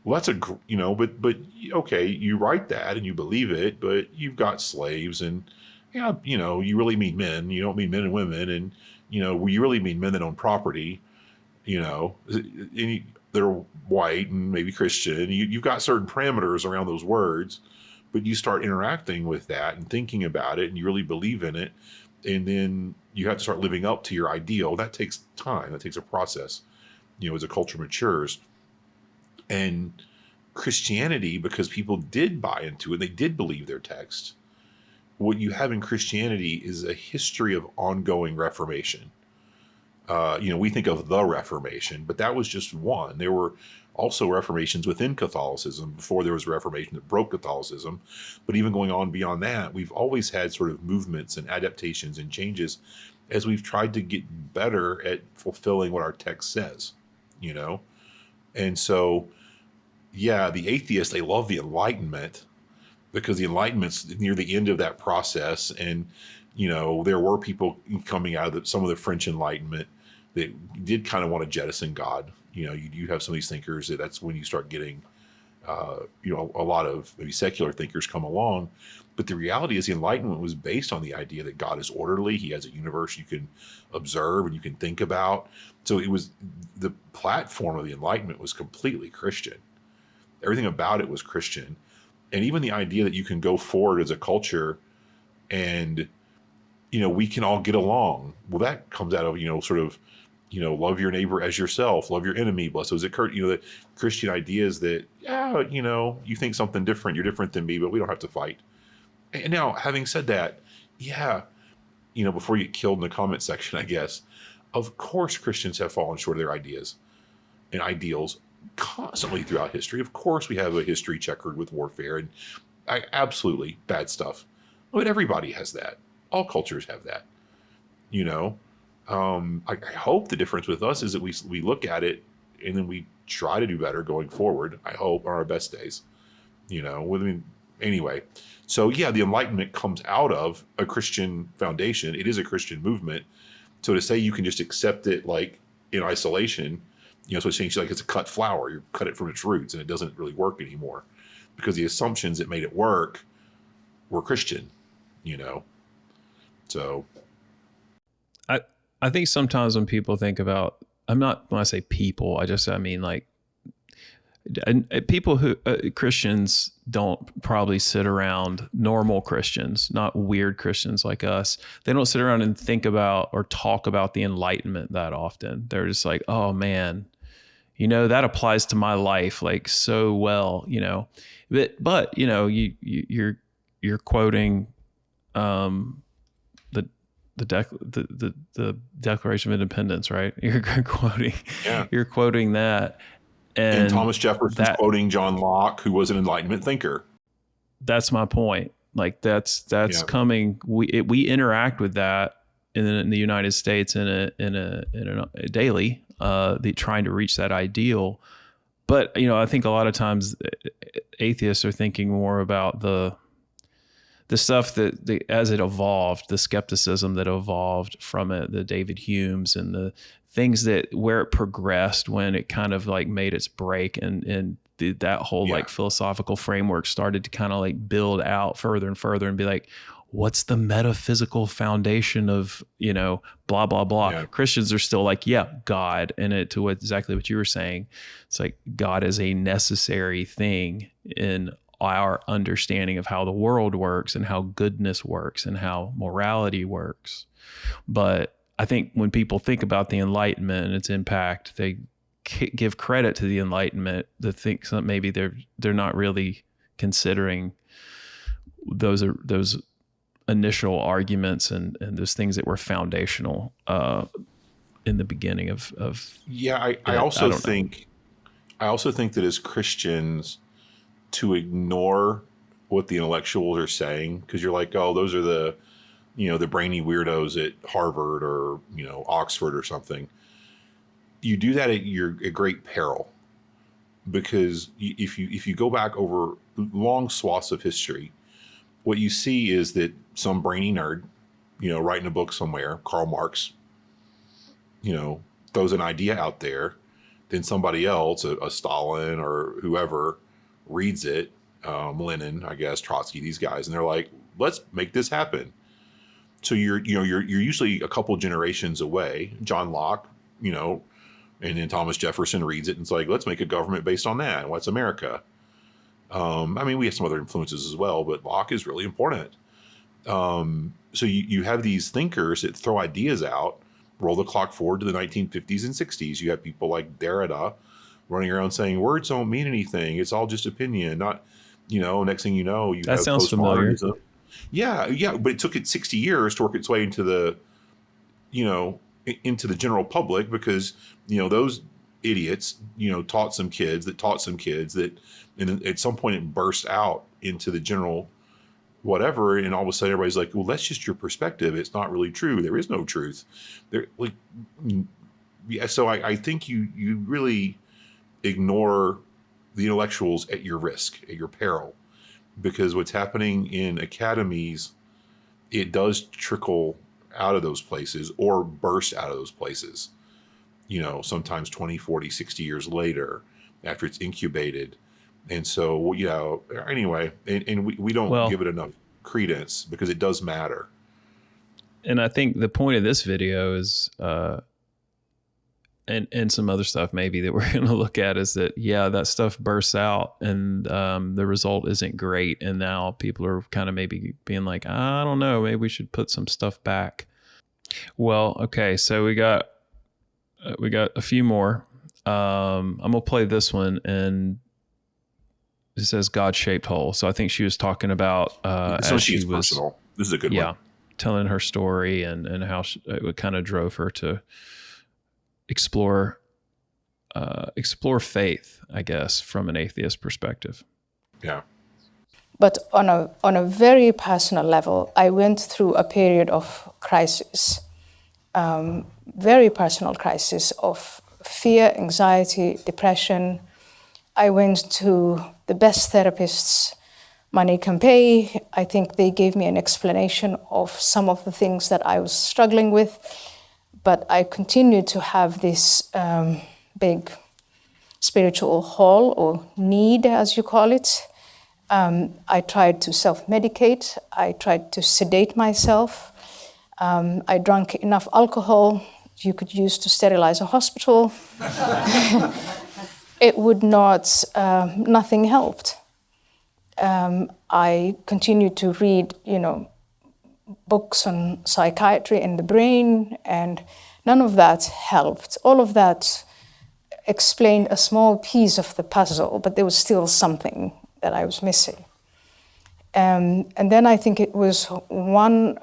Well, that's but okay, you write that and you believe it, but you've got slaves and, you really mean men. You don't mean men and women. And, you really mean men that own property, and they're white and maybe Christian. You've got certain parameters around those words, but you start interacting with that and thinking about it, and you really believe in it. And then you have to start living up to your ideal. That takes time. That takes a process, as a culture matures. And Christianity, because people did buy into it, they did believe their text. What you have in Christianity is a history of ongoing reformation. We think of the Reformation, but that was just one. There were also reformations within Catholicism before there was a Reformation that broke Catholicism. But even going on beyond that, we've always had sort of movements and adaptations and changes as we've tried to get better at fulfilling what our text says, And so, yeah, the atheists, they love the Enlightenment because the Enlightenment's near the end of that process. And, there were people coming out of some of the French Enlightenment that did kind of want to jettison God. You have some of these thinkers that's when you start getting, a lot of maybe secular thinkers come along. But the reality is the Enlightenment was based on the idea that God is orderly. He has a universe you can observe and you can think about. So it was the platform of the Enlightenment was completely Christian. Everything about it was Christian. And even the idea that you can go forward as a culture and, we can all get along. Well, that comes out of, sort of, love your neighbor as yourself, love your enemy, bless those that curse. The Christian ideas that, you think something different, you're different than me, but we don't have to fight. And now, having said that, before you get killed in the comment section, I guess, of course Christians have fallen short of their ideas and ideals constantly throughout history. Of course we have a history checkered with warfare and absolutely bad stuff. But everybody has that. All cultures have that. I hope the difference with us is that we look at it and then we try to do better going forward. I hope on our best days, anyway. So yeah, the Enlightenment comes out of a Christian foundation. It is a Christian movement. So to say you can just accept it like in isolation, so it's saying like it's a cut flower. You cut it from its roots and it doesn't really work anymore because the assumptions that made it work were Christian, So I think sometimes when people think about, when I say people, I mean like, and people who Christians don't probably sit around, normal Christians, not weird Christians like us. They don't sit around and think about or talk about the Enlightenment that often. They're just like, oh man, that applies to my life like so well, but you're quoting the Declaration of Independence, right? You're quoting that. And Thomas Jefferson's quoting John Locke, who was an Enlightenment thinker. That's my point. Like that's coming. We interact with that in the United States in a daily, trying to reach that ideal. But I think a lot of times atheists are thinking more about the stuff that as it evolved, the skepticism that evolved from it, the David Humes and the things where it progressed when it kind of like made its break and that whole like philosophical framework started to kind of like build out further and further and be like, what's the metaphysical foundation of, blah, blah, blah. Yeah. Christians are still like, God. And exactly what you were saying. It's like God is a necessary thing in our understanding of how the world works and how goodness works and how morality works. But I think when people think about the Enlightenment and its impact, they give credit to the Enlightenment that think that maybe they're not really considering those initial arguments and those things that were foundational in the beginning of. Yeah, I also think that as Christians, to ignore what the intellectuals are saying, because you're like, oh, those are the brainy weirdos at Harvard or, Oxford or something. You do that at great peril, because if you go back over long swaths of history, what you see is that some brainy nerd, writing a book somewhere, Karl Marx, throws an idea out there, then somebody else, a Stalin or whoever, reads it, Lenin, I guess, Trotsky, these guys, and they're like, let's make this happen. So you're usually a couple generations away. John Locke, and then Thomas Jefferson reads it and it's like, let's make a government based on that. What's America? We have some other influences as well, but Locke is really important. So you have these thinkers that throw ideas out, roll the clock forward to the 1950s and 60s. You have people like Derrida running around saying words don't mean anything. It's all just opinion. Not, next thing you know, you that have sounds familiar. Yeah. But it took it 60 years to work its way into the general public, because, those idiots, taught some kids that, and at some point it burst out into the general whatever. And all of a sudden everybody's like, well, that's just your perspective. It's not really true. There is no truth there. Like, yeah. So I think you really ignore the intellectuals at your risk, at your peril, because what's happening in academies, it does trickle out of those places or burst out of those places, sometimes 20, 40, 60 years later after it's incubated. And so, anyway, and we don't give it enough credence, because it does matter. And I think the point of this video is, and some other stuff maybe that we're going to look at, is that, that stuff bursts out and the result isn't great. And now people are kind of maybe being like, I don't know, maybe we should put some stuff back. Well, okay. So we got a few more. I'm going to play this one, and it says God-shaped hole. So I think she was talking about, so she's personal. This is a good one. Telling her story and how it kind of drove her to explore faith, I guess, from an atheist perspective. Yeah. But on a very personal level, I went through a period of crisis, very personal crisis of fear, anxiety, depression. I went to the best therapists money can pay. I think they gave me an explanation of some of the things that I was struggling with, but I continued to have this big spiritual hole or need, as you call it. I tried to self-medicate. I tried to sedate myself. I drank enough alcohol you could use to sterilize a hospital. It would not, nothing helped. I continued to read, books on psychiatry and the brain, and none of that helped. All of that explained a small piece of the puzzle, but there was still something that I was missing. And then I think it was one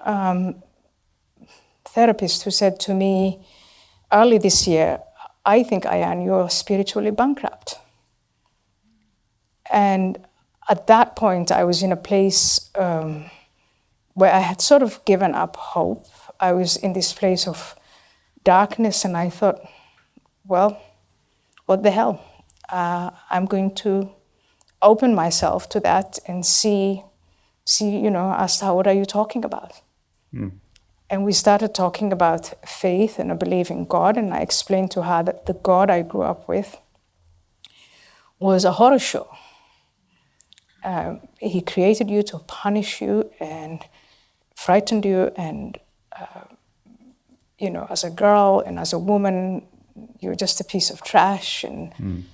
therapist who said to me early this year, I think, Ayaan, you're spiritually bankrupt. And at that point, I was in a place where I had sort of given up hope. I was in this place of darkness, and I thought, well, what the hell? I'm going to open myself to that and see, asked her, what are you talking about? Mm. And we started talking about faith and a belief in God, and I explained to her that the God I grew up with was a horror show. He created you to punish you and frightened you, and as a girl and as a woman, you're just a piece of trash. And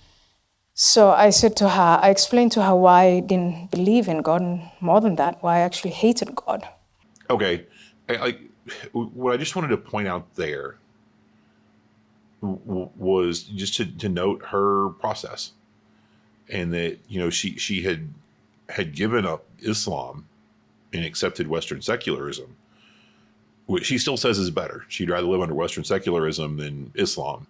so I said to her, I explained to her why I didn't believe in God, and more than that, why I actually hated God. Okay, what I just wanted to point out there was just to note her process, and that she had given up Islam and accepted Western secularism, which she still says is better. She'd rather live under Western secularism than Islam.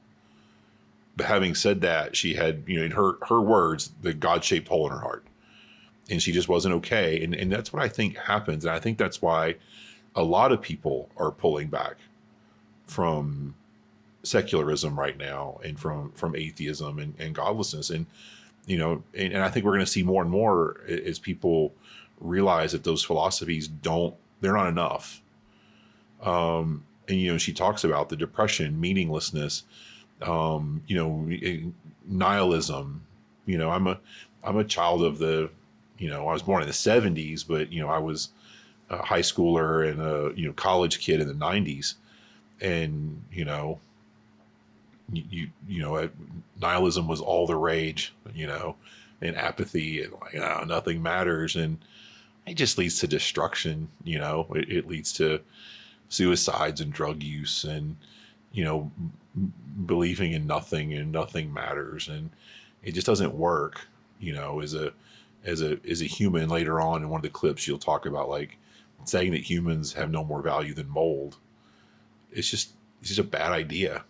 But having said that, she had, in her words, the God-shaped hole in her heart. And she just wasn't okay. And that's what I think happens. And I think that's why a lot of people are pulling back from secularism right now, and from atheism and godlessness. And, and I think we're going to see more and more as people realize that those philosophies they're not enough. And, she talks about the depression, meaninglessness, nihilism. I'm a child of I was born in the 70s, but, I was a high schooler and a, college kid in the 90s. And, nihilism was all the rage, and apathy, and nothing matters. And it just leads to destruction. It leads to suicides and drug use, and, believing in nothing, and nothing matters. And it just doesn't work, as a human. Later on in one of the clips, you'll talk about saying that humans have no more value than mold. It's just a bad idea,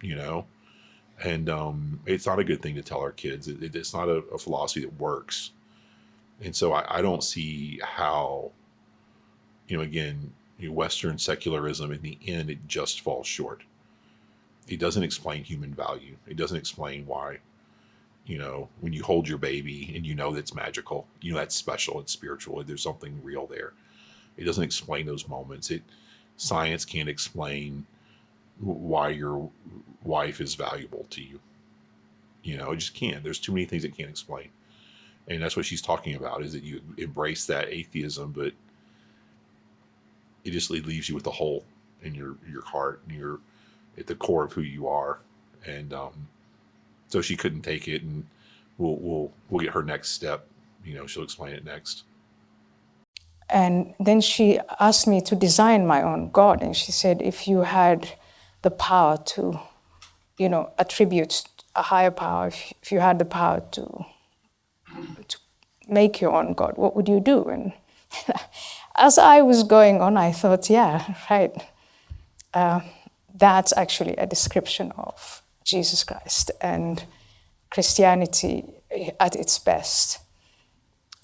and it's not a good thing to tell our kids. It's not a philosophy that works. And so I don't see how, again, Western secularism, in the end, it just falls short. It doesn't explain human value. It doesn't explain why, when you hold your baby and that's magical, that's special, it's spiritual, there's something real there. It doesn't explain those moments. Science can't explain why your wife is valuable to you. It just can't. There's too many things it can't explain. And that's what she's talking about, is that you embrace that atheism, but it just leaves you with a hole in your heart, and you're at the core of who you are. And so she couldn't take it, and we'll get her next step. She'll explain it next. And then she asked me to design my own God, and she said, if you had the power to, attribute a higher power, if you had the power to make your own God, what would you do? And as I was going on, I thought, yeah, right. That's actually a description of Jesus Christ and Christianity at its best.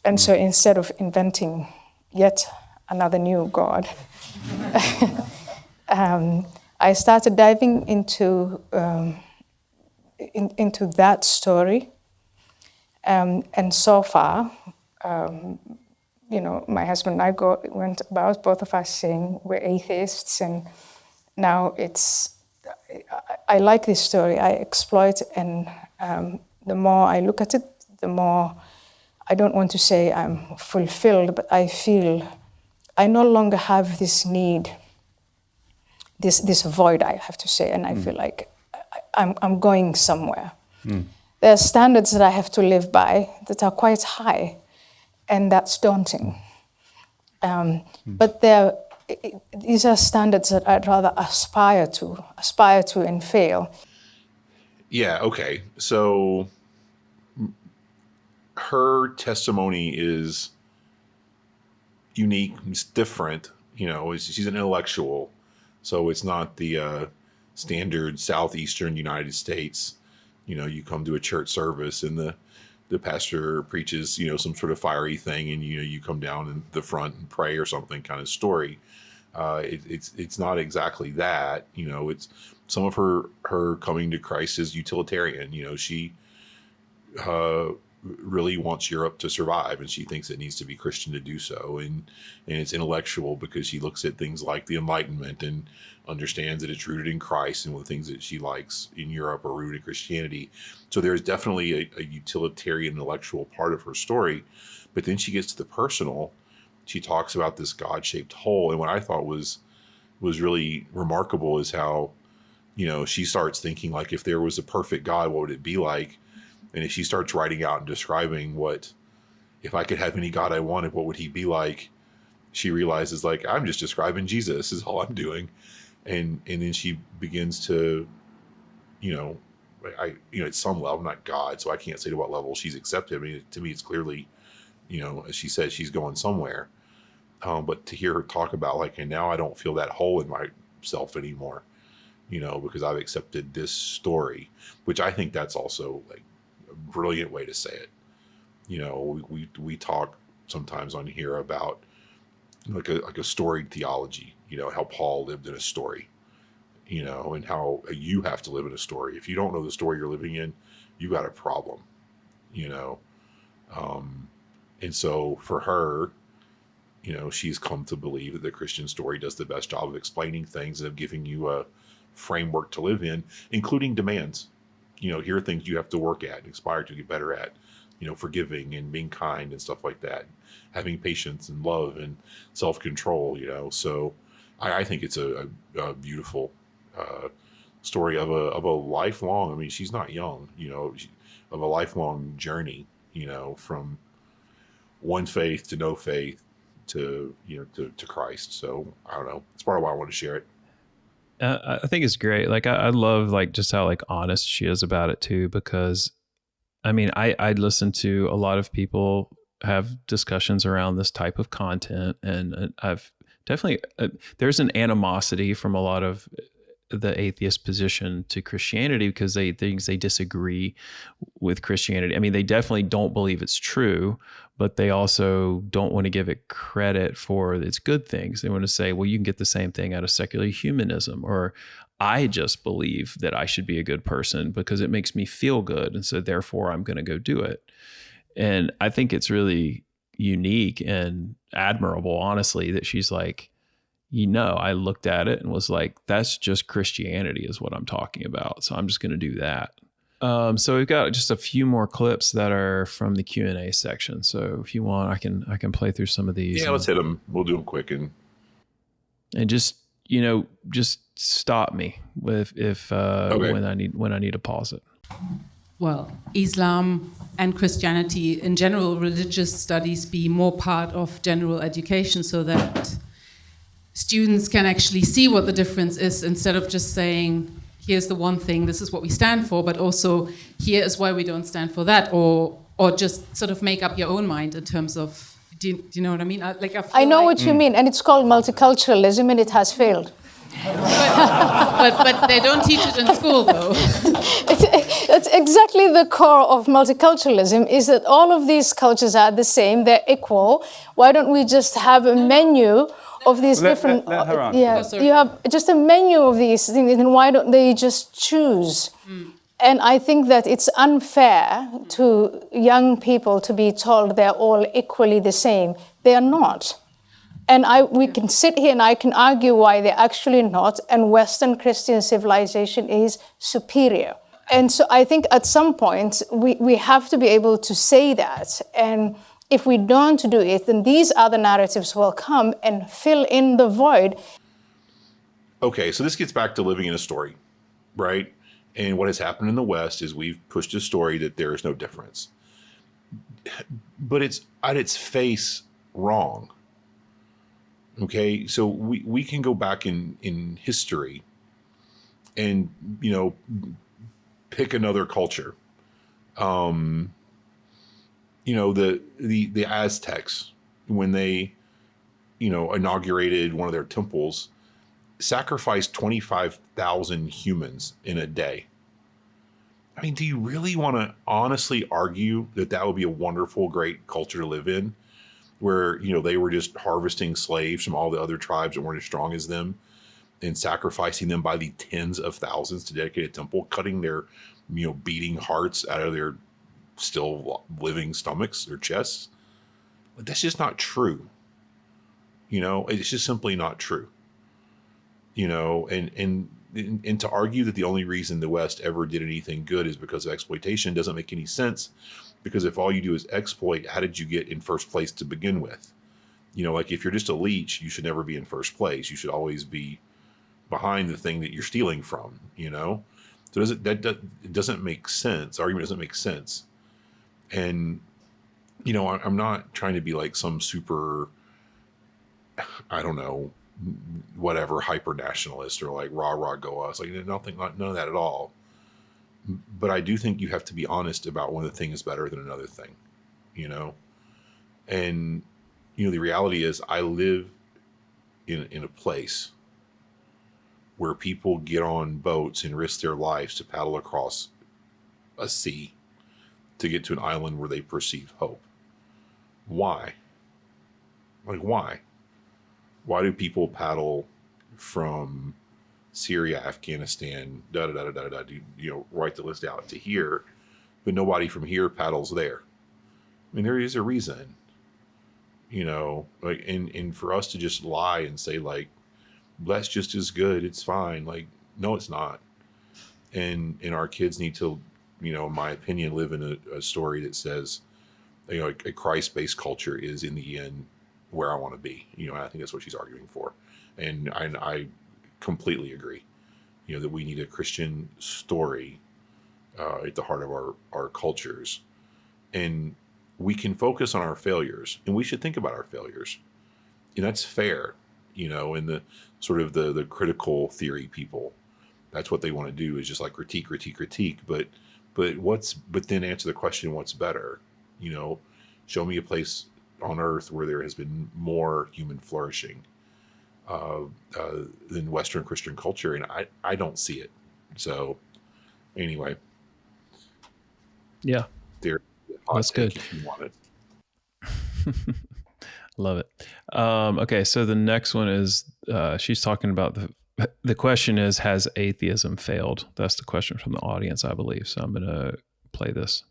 And so instead of inventing yet another new God, I started diving into that story. And so far, my husband and I went about, both of us, saying we're atheists, and now I like this story. I exploit, and the more I look at it, the more, I don't want to say I'm fulfilled, but I feel I no longer have this need this void, I have to say, and I feel like I'm going somewhere. There are standards that I have to live by that are quite high, and that's daunting. But these are standards that I'd rather aspire to and fail. Yeah, okay. So her testimony is unique, it's different. You know, she's an intellectual, so it's not the standard southeastern United States. You know, you come to a church service and the pastor preaches, you know, some sort of fiery thing, and you come down in the front and pray or something kind of story. It's not exactly that. You know, it's some of her coming to Christ is utilitarian. You know, she really wants Europe to survive, and she thinks it needs to be Christian to do so. And it's intellectual because she looks at things like the Enlightenment and understands that it's rooted in Christ, and the things that she likes in Europe are rooted in Christianity. So there's definitely a utilitarian intellectual part of her story. But then she gets to the personal. She talks about this God-shaped hole. And what I thought was really remarkable is how, you know, she starts thinking, like, if there was a perfect God, what would it be like? And if she starts writing out and describing if I could have any God I wanted, what would he be like? She realizes, like, I'm just describing Jesus is all I'm doing. And then she begins to, at some level, I'm not God, so I can't say to what level she's accepted. I mean, to me, it's clearly, as she said, she's going somewhere. But to hear her talk about, like, and now I don't feel that hole in myself anymore, because I've accepted this story, which I think that's also, like, a brilliant way to say it. We talk sometimes on here about like a storied theology, how Paul lived in a story, and how you have to live in a story. If you don't know the story you're living in, you got a problem, and so for her, she's come to believe that the Christian story does the best job of explaining things and of giving you a framework to live in, including demands. Here are things you have to work at and aspire to get better at, forgiving and being kind and stuff like that, having patience and love and self-control, So I think it's a beautiful story of a lifelong, I mean, she's not young, of a lifelong journey, from one faith to no faith to Christ. So I don't know. It's part of why I want to share it. I think it's great. Like I love like just how like honest she is about it too, because I mean, I listen to a lot of people have discussions around this type of content, and I've definitely, there's an animosity from a lot of the atheist position to Christianity because they disagree with Christianity. I mean, they definitely don't believe it's true, but they also don't want to give it credit for its good things. They want to say, well, you can get the same thing out of secular humanism, or I just believe that I should be a good person because it makes me feel good, and so therefore I'm going to go do it. And I think it's really unique and admirable, honestly, that she's like, I looked at it and was like, that's just Christianity is what I'm talking about. So I'm just going to do that. So we've got just a few more clips that are from the Q&A section. So if you want, I can play through some of these. Yeah, let's hit them. We'll do them quick and just stop me if okay. when I need to pause it. Well, Islam and Christianity in general, religious studies be more part of general education so that students can actually see what the difference is instead of just saying, here's the one thing, this is what we stand for, but also here is why we don't stand for that, or just sort of make up your own mind in terms of, do you know what I mean? I know what you mean, and it's called multiculturalism, and it has failed. But they don't teach it in school, though. That's exactly the core of multiculturalism, is that all of these cultures are the same, they're equal. Why don't we just have a menu of these different... Let her answer. Yeah, you have just a menu of these things, and why don't they just choose? And I think that it's unfair to young people to be told they're all equally the same. They are not. And we can sit here and I can argue why they're actually not, and Western Christian civilization is superior. And so I think at some point we have to be able to say that. And if we don't do it, then these other narratives will come and fill in the void. okay, so this gets back to living in a story, right? And what has happened in the West is we've pushed a story that there is no difference. But it's at its face wrong. Okay, so we can go back in history and, you know, pick another culture. You know, the Aztecs, when they, you know, inaugurated one of their temples, sacrificed 25,000 humans in a day. I mean, do you really want to honestly argue that that would be a wonderful, great culture to live in, where, you know, they were just harvesting slaves from all the other tribes that weren't as strong as them and sacrificing them by the tens of thousands to dedicate a temple, cutting their, you know, beating hearts out of their still living stomachs or chests? But that's just not true. You know, it's just simply not true. You know, and to argue that the only reason the West ever did anything good is because of exploitation doesn't make any sense. Because if all you do is exploit, how did you get in first place to begin with? You know, like if you're just a leech, you should never be in first place. You should always be behind the thing that you're stealing from, you know? So it doesn't make sense. The argument doesn't make sense. And, you know, I'm not trying to be like some super, I don't know, whatever, hyper nationalist or like rah go us, like none of that at all. But I do think you have to be honest about one thing is better than another thing, you know? And, you know, the reality is I live in a place where people get on boats and risk their lives to paddle across a sea to get to an island where they perceive hope. Why? Like, why? Why do people paddle from Syria, Afghanistan, you know, write the list out to here, but nobody from here paddles there? I mean, there is a reason, you know, like, and for us to just lie and say like, that's just as good, it's fine. Like, no, it's not. And our kids need to, you know, in my opinion, live in a story that says, you know, a Christ-based culture is in the end where I want to be. You know, I think that's what she's arguing for. And I completely agree, you know, that we need a Christian story at the heart of our cultures. And we can focus on our failures, and we should think about our failures. And that's fair, you know, in the sort of the critical theory people. That's what they want to do, is just like critique. But then answer the question, what's better? You know, show me a place on earth where there has been more human flourishing than Western Christian culture, and I don't see it. So anyway, yeah, that's good. If you want it. Love it. Okay, so the next one is she's talking about the question is, has atheism failed? That's the question from the audience, I believe. So I'm going to play this.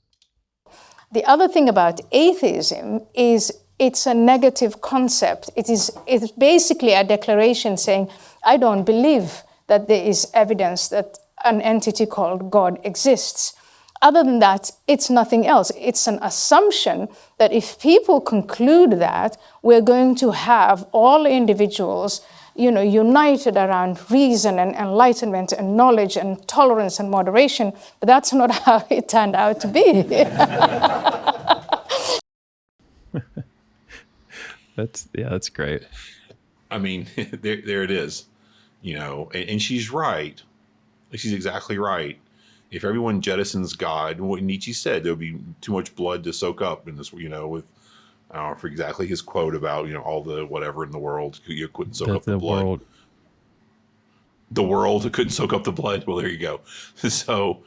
The other thing about atheism is it's a negative concept. It's basically a declaration saying, I don't believe that there is evidence that an entity called God exists. Other than that, it's nothing else. It's an assumption that if people conclude that, we're going to have all individuals, you know, united around reason and enlightenment and knowledge and tolerance and moderation. But that's not how it turned out to be. That's great. I mean, there it is, you know, and she's right. She's exactly right. If everyone jettisons God, what Nietzsche said, there'll be too much blood to soak up in this, you know, with, I don't know for exactly his quote about, you know, all the whatever in the world, you couldn't soak up the blood. The world couldn't soak up the blood. Well, there you go. So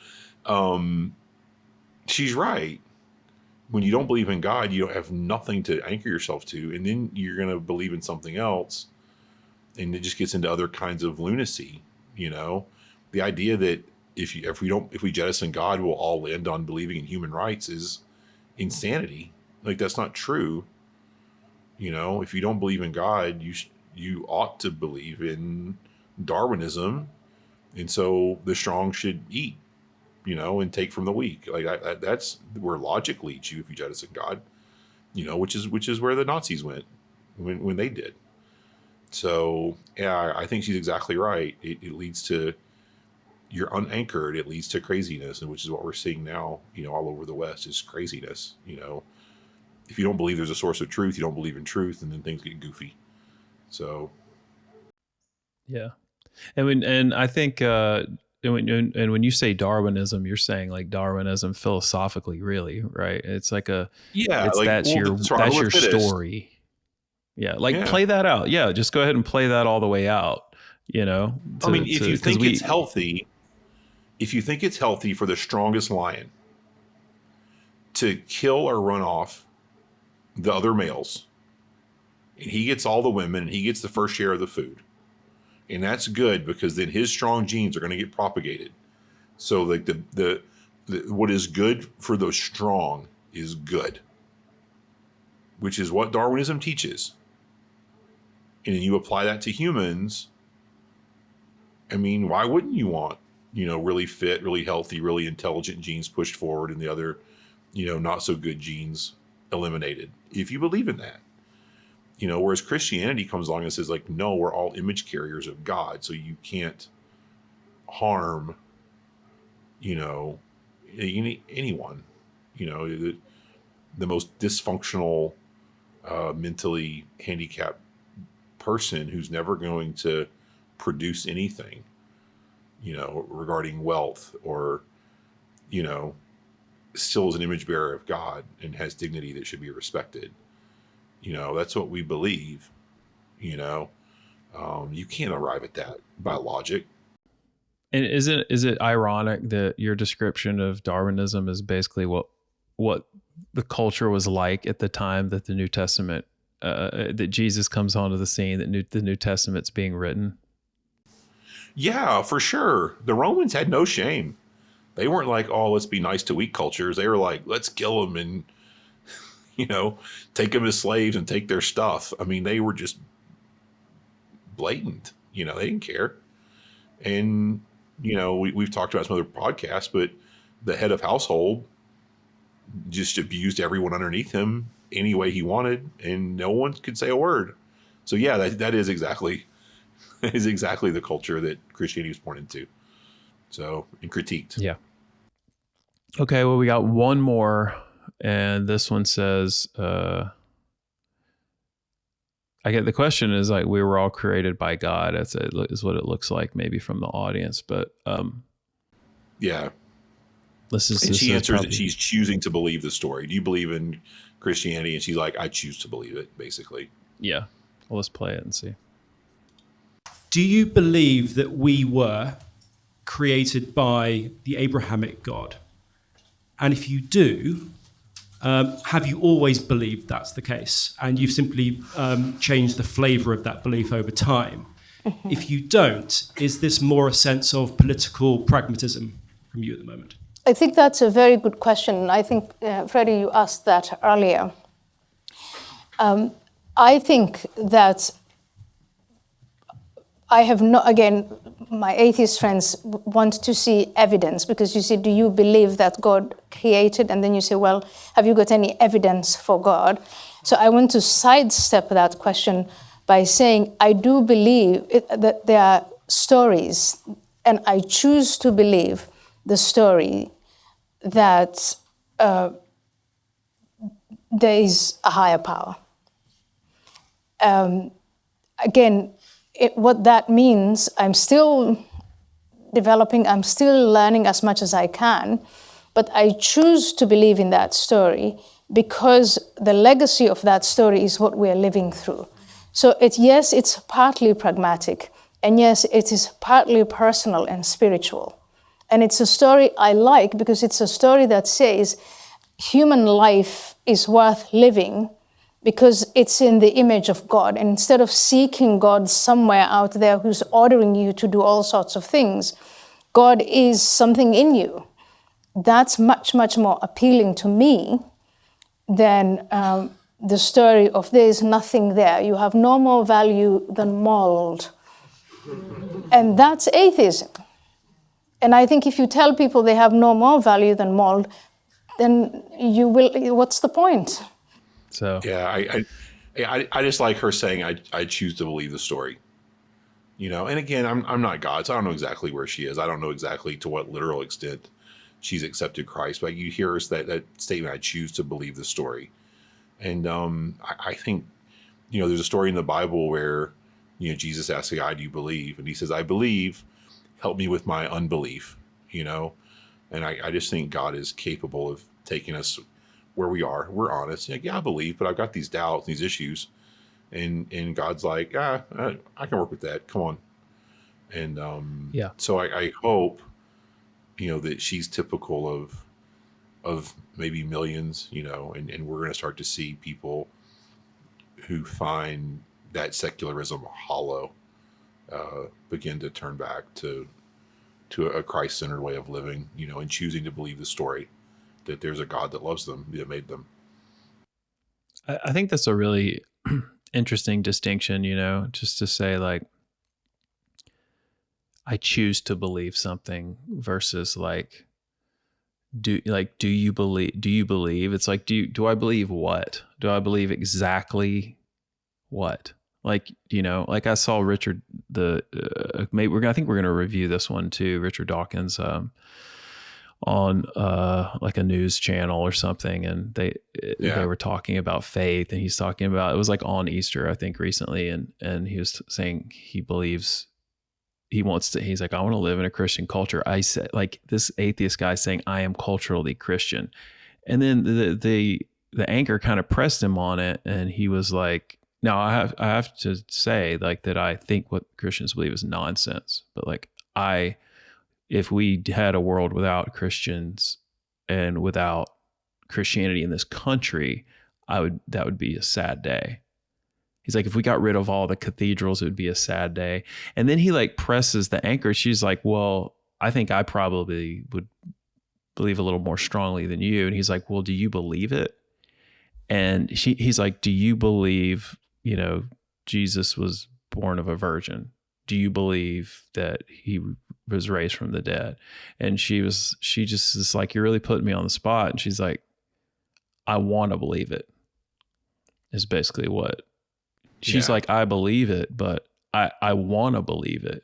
she's right. When you don't believe in God, you don't have nothing to anchor yourself to, and then you're going to believe in something else, and it just gets into other kinds of lunacy. You know, the idea that if we jettison God, we'll all end on believing in human rights is insanity. Like, that's not true. You know, if you don't believe in God, you ought to believe in Darwinism, and so the strong should eat, you know, and take from the weak. Like that's where logic leads you if you jettison God, you know, which is where the Nazis went when they did. So yeah, I think she's exactly right. It leads to, you're unanchored. It leads to craziness, and which is what we're seeing now, all over the West is craziness. If you don't believe there's a source of truth, you don't believe in truth, and then things get goofy. So, yeah, and I think when you say Darwinism, you're saying like Darwinism philosophically, really, right? It's like that's your story. Yeah, play that out. Yeah, just go ahead and play that all the way out. If you think it's healthy, for the strongest lion to kill or run off the other males, and he gets all the women, and he gets the first share of the food, and that's good because then his strong genes are going to get propagated. So like the what is good for the strong is good, which is what Darwinism teaches. And then you apply that to humans. I mean, why wouldn't you want, really fit, really healthy, really intelligent genes pushed forward and the other, not so good genes eliminated, if you believe in that? Whereas Christianity comes along and says, like, no, we're all image carriers of God, so you can't harm, anyone. The most dysfunctional, mentally handicapped person who's never going to produce anything, regarding wealth or, still is an image bearer of God and has dignity that should be respected. That's what we believe. You can't arrive at that by logic. And is it ironic that your description of Darwinism is basically what the culture was like at the time that the New Testament, that Jesus comes onto the scene, that the New Testament's being written? Yeah, for sure. The Romans had no shame. They weren't like, oh, let's be nice to weak cultures. They were like, let's kill them and, take them as slaves and take their stuff. I mean, they were just blatant. They didn't care. And, we've talked about some other podcasts, but the head of household just abused everyone underneath him any way he wanted, and no one could say a word. So yeah, that is exactly the culture that Christianity was born into. So, and critiqued. Yeah. Okay, well, we got one more, and this one says, I get the question is like, we were all created by God. Is what it looks like maybe from the audience, but yeah. She answers that she's choosing to believe the story. Do you believe in Christianity? And she's like, I choose to believe it, basically. Yeah. Well, let's play it and see. Do you believe that we were created by the Abrahamic God? And if you do, have you always believed that's the case? And you've simply changed the flavor of that belief over time? If you don't, is this more a sense of political pragmatism from you at the moment? I think that's a very good question. I think, Freddie, you asked that earlier. I think that I have not, again, my atheist friends want to see evidence, because you say, do you believe that God created? And then you say, well, have you got any evidence for God? So I want to sidestep that question by saying, I do believe that there are stories, and I choose to believe the story that there is a higher power. Again, what that means, I'm still developing, I'm still learning as much as I can, but I choose to believe in that story because the legacy of that story is what we're living through. So yes, it's partly pragmatic, and yes, it is partly personal and spiritual. And it's a story I like because it's a story that says human life is worth living because it's in the image of God. And instead of seeking God somewhere out there who's ordering you to do all sorts of things, God is something in you. That's much, much more appealing to me than the story of there is nothing there. You have no more value than mold. And that's atheism. And I think if you tell people they have no more value than mold, then you will, what's the point? So yeah, I just like her saying, I choose to believe the story. You know, and again, I'm not God, so I don't know exactly where she is. I don't know exactly to what literal extent she's accepted Christ, but you hear that statement, I choose to believe the story. And I think, you know, there's a story in the Bible where, you know, Jesus asks a guy, do you believe? And he says, I believe, help me with my unbelief, you know? And I just think God is capable of taking us where we are. We're honest. Like, yeah, I believe, but I've got these doubts, these issues. And God's like, I can work with that. Come on. And so I hope, you know, that she's typical of maybe millions, you know, and we're going to start to see people who find that secularism hollow begin to turn back to a Christ-centered way of living, you know, and choosing to believe the story that there's a God that loves them, that made them. I think that's a really interesting distinction, you know, just to say, like, I choose to believe something versus like, do you believe? It's like, do I believe what? Do I believe exactly what? Like, you know, like I saw Richard, I think we're going to review this one too, Richard Dawkins, on like a news channel or something, and they were talking about faith, and he's talking about, it was like on Easter, I think, recently, and he was saying he's like, I want to live in a Christian culture. I said, like, this atheist guy saying, I am culturally Christian. And then the anchor kind of pressed him on it, and he was like, no, I have to say, like, that I think what Christians believe is nonsense. But like, if we had a world without Christians and without Christianity in this country, that would be a sad day. He's like, if we got rid of all the cathedrals, it would be a sad day. And then he like presses the anchor. She's like, well, I think I probably would believe a little more strongly than you. And he's like, well, do you believe it? And he's like, do you believe, you know, Jesus was born of a virgin? Do you believe that he was raised from the dead? And she just is like, you're really putting me on the spot. And she's like, I want to believe it, is basically what she's like. I believe it, but I want to believe it.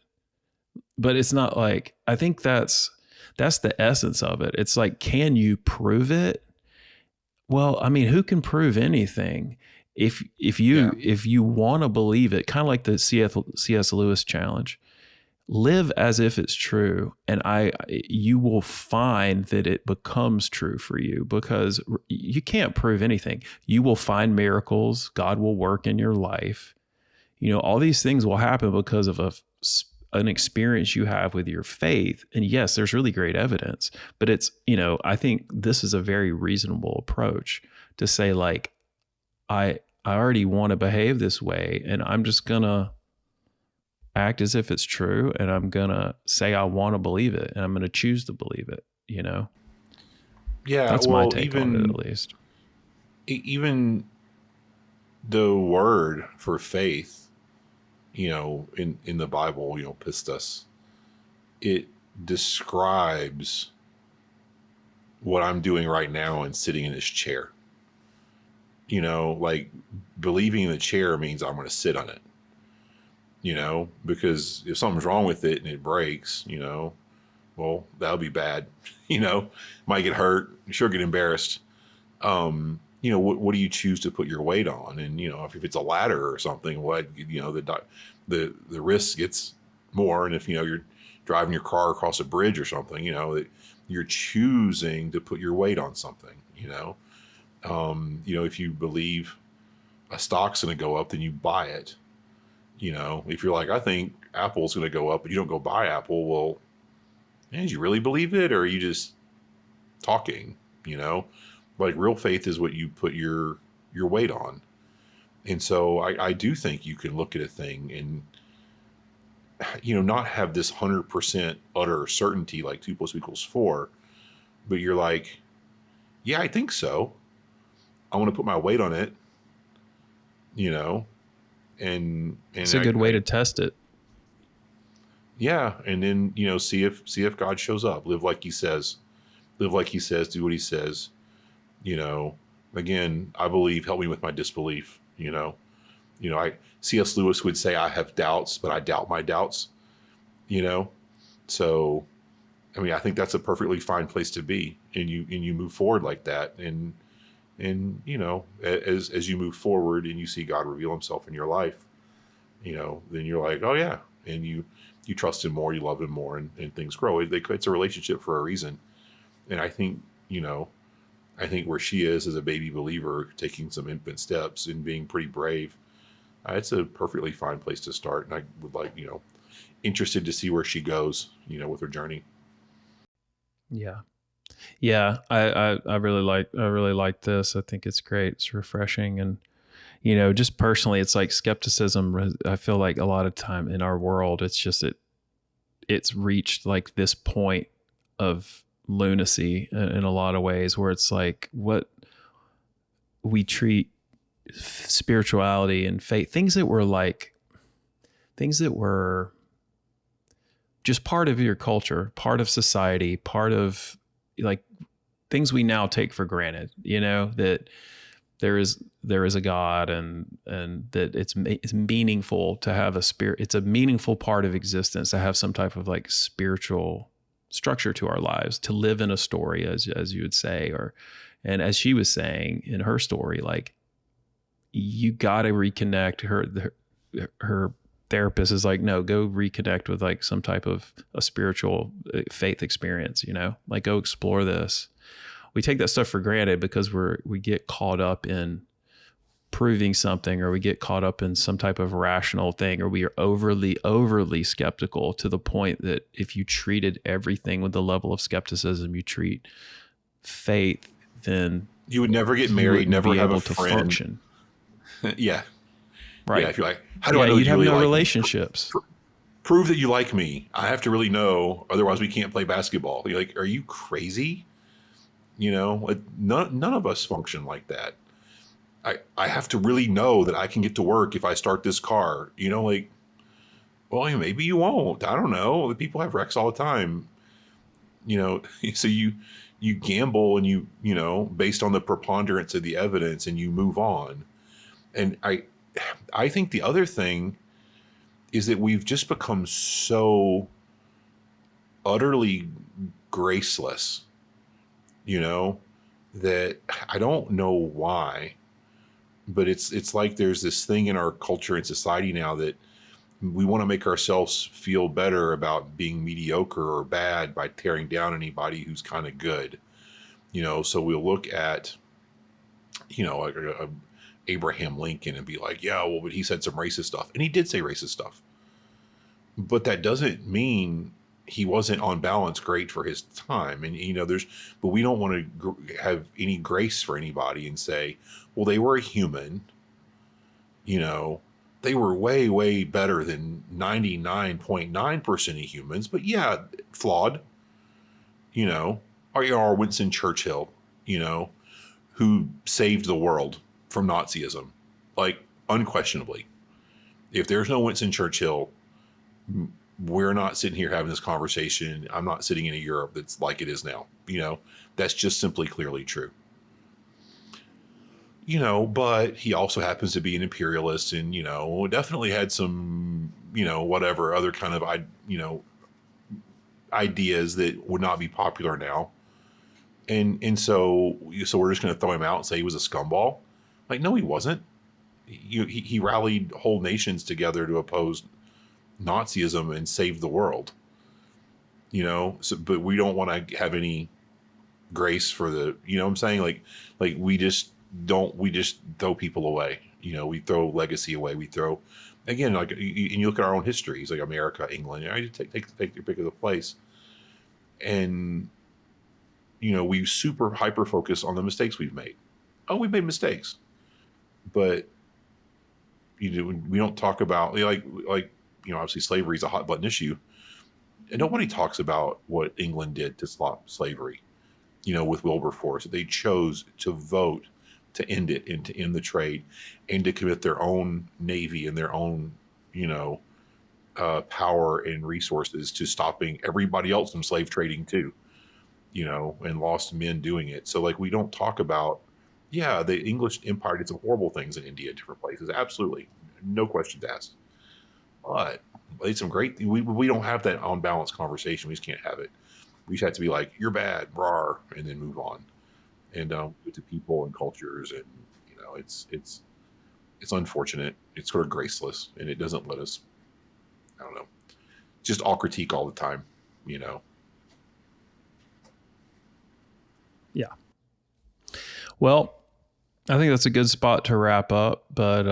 But it's not like, I think that's the essence of it. It's like, can you prove it? Well, I mean, who can prove anything? If you want to believe it, kind of like the C.S. Lewis challenge, live as if it's true, and you will find that it becomes true for you, because you can't prove anything. You will find miracles. God will work in your life. You know, all these things will happen because of an experience you have with your faith. And yes, there's really great evidence, but it's, you know, I think this is a very reasonable approach to say, like, I already want to behave this way, and I'm just gonna act as if it's true, and I'm gonna say I want to believe it, and I'm gonna choose to believe it, you know? Yeah, that's my take on it, at least. Even the word for faith, you know, in the Bible, you know, pistos, it describes what I'm doing right now and sitting in this chair. You know, like, believing in the chair means I'm going to sit on it, you know, because if something's wrong with it and it breaks, you know, well, that'll be bad, you know, might get hurt, sure get embarrassed. You know, what do you choose to put your weight on? And, you know, if it's a ladder or something, you know, the risk gets more. And if, you know, you're driving your car across a bridge or something, you know, you're choosing to put your weight on something, you know. You know, if you believe a stock's going to go up, then you buy it. You know, if you're like, I think Apple's going to go up, but you don't go buy Apple, well, man, did you really believe it, or are you just talking? You know, like, real faith is what you put your weight on. And so I do think you can look at a thing and, you know, not have this 100% utter certainty, like 2 + 2 = 4, but you're like, yeah, I think so. I want to put my weight on it, you know, and it's a good way to test it. Yeah. And then, you know, see if God shows up, live like he says, do what he says, you know. Again, I believe, help me with my disbelief, you know. C.S. Lewis would say, I have doubts, but I doubt my doubts, So, I think that's a perfectly fine place to be, and you move forward like that. And as you move forward and you see God reveal himself in your life, then you're like, oh yeah. And you trust him more, you love him more, and things grow. It's a relationship for a reason. And I think where she is as a baby believer, taking some infant steps and being pretty brave, it's a perfectly fine place to start. And I would interested to see where she goes, with her journey. Yeah. Yeah. I really like this. I think it's great. It's refreshing. And, just personally, it's like skepticism. I feel like a lot of time in our world, it's reached like this point of lunacy in a lot of ways, where it's like what we treat spirituality and faith, things that were just part of your culture, part of society, part of like things we now take for granted, that there is a God, and that it's meaningful to have a spirit. It's a meaningful part of existence to have some type of like spiritual structure to our lives, to live in a story, as you would say, and as she was saying in her story, like you got to reconnect. Her therapist is like, no, go reconnect with like some type of a spiritual faith experience, like go explore this. We take that stuff for granted because we get caught up in proving something, or we get caught up in some type of rational thing, or we are overly skeptical to the point that if you treated everything with the level of skepticism you treat faith, then you would never get married, never have a friend. Function. Yeah. Right. Yeah, if you're like, how do I know you'd have really no like relationships? Prove that you like me. I have to really know, otherwise we can't play basketball. You're like, are you crazy? None of us function like that. I have to really know that I can get to work if I start this car. Well, maybe you won't. I don't know. People have wrecks all the time. So you gamble, and you based on the preponderance of the evidence, and you move on. And I think the other thing is that we've just become so utterly graceless, that I don't know why, but it's like there's this thing in our culture and society now that we want to make ourselves feel better about being mediocre or bad by tearing down anybody who's kind of good, so we'll look at, Abraham Lincoln and be like, yeah, well, but he said some racist stuff, and he did say racist stuff, but that doesn't mean he wasn't on balance great for his time. And, but we don't want to have any grace for anybody and say, well, they were a human, they were way, way better than 99.9% of humans, but yeah, flawed, or Winston Churchill, who saved the world from Nazism, like unquestionably. If there's no Winston Churchill, we're not sitting here having this conversation. I'm not sitting in a Europe that's like it is now. That's just simply clearly true. But he also happens to be an imperialist, and, definitely had some, whatever other kind of, ideas that would not be popular now. And so we're just going to throw him out and say he was a scumball. Like, no, he wasn't. He rallied whole nations together to oppose Nazism and save the world, so, but we don't want to have any grace for the, what I'm saying? Like we just throw people away, we throw legacy away. We throw, again, like, and you look at our own histories, like America, England, I just take your pick of the place. And, we super hyper focus on the mistakes we've made. Oh, we've made mistakes, but we don't talk about obviously slavery is a hot button issue, and nobody talks about what England did to stop slavery, with Wilberforce. They chose to vote to end it and to end the trade and to commit their own navy and their own, power and resources to stopping everybody else from slave trading too, and lost men doing it. So like, we don't talk about, the English Empire did some horrible things in India, different places. Absolutely. no questions asked. But it's some great. We don't have that on balance conversation. We just can't have it. We just have to be like, you're bad, rawr, and then move on. And to people and cultures, and it's unfortunate. It's sort of graceless, and it doesn't let us. I don't know. Just all critique all the time. Yeah. Well, I think that's a good spot to wrap up, but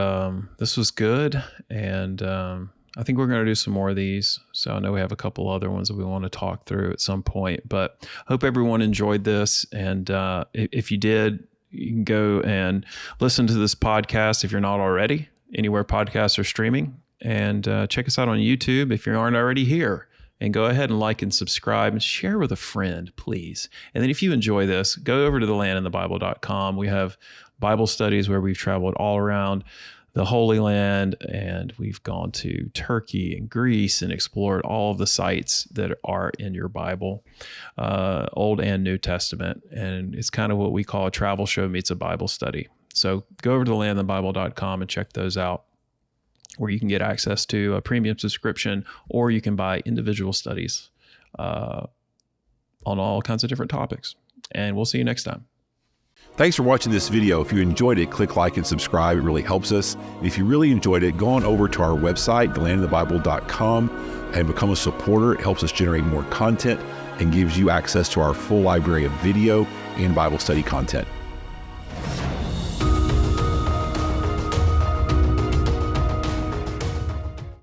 this was good. And I think we're going to do some more of these. So I know we have a couple other ones that we want to talk through at some point, but hope everyone enjoyed this. And if you did, you can go and listen to this podcast if you're not already, anywhere podcasts are streaming, and check us out on YouTube if you aren't already here. And go ahead and like and subscribe and share with a friend, please. And then if you enjoy this, go over to thelandandthebible.com. We have Bible studies where we've traveled all around the Holy Land, and we've gone to Turkey and Greece and explored all of the sites that are in your Bible, Old and New Testament. And it's kind of what we call a travel show meets a Bible study. So go over to thelandandthebible.com and check those out, where you can get access to a premium subscription, or you can buy individual studies on all kinds of different topics. And we'll see you next time. Thanks for watching this video. If you enjoyed it, click like and subscribe. It really helps us. And if you really enjoyed it, go on over to our website, thelandandthebible.com, and become a supporter. It helps us generate more content and gives you access to our full library of video and Bible study content.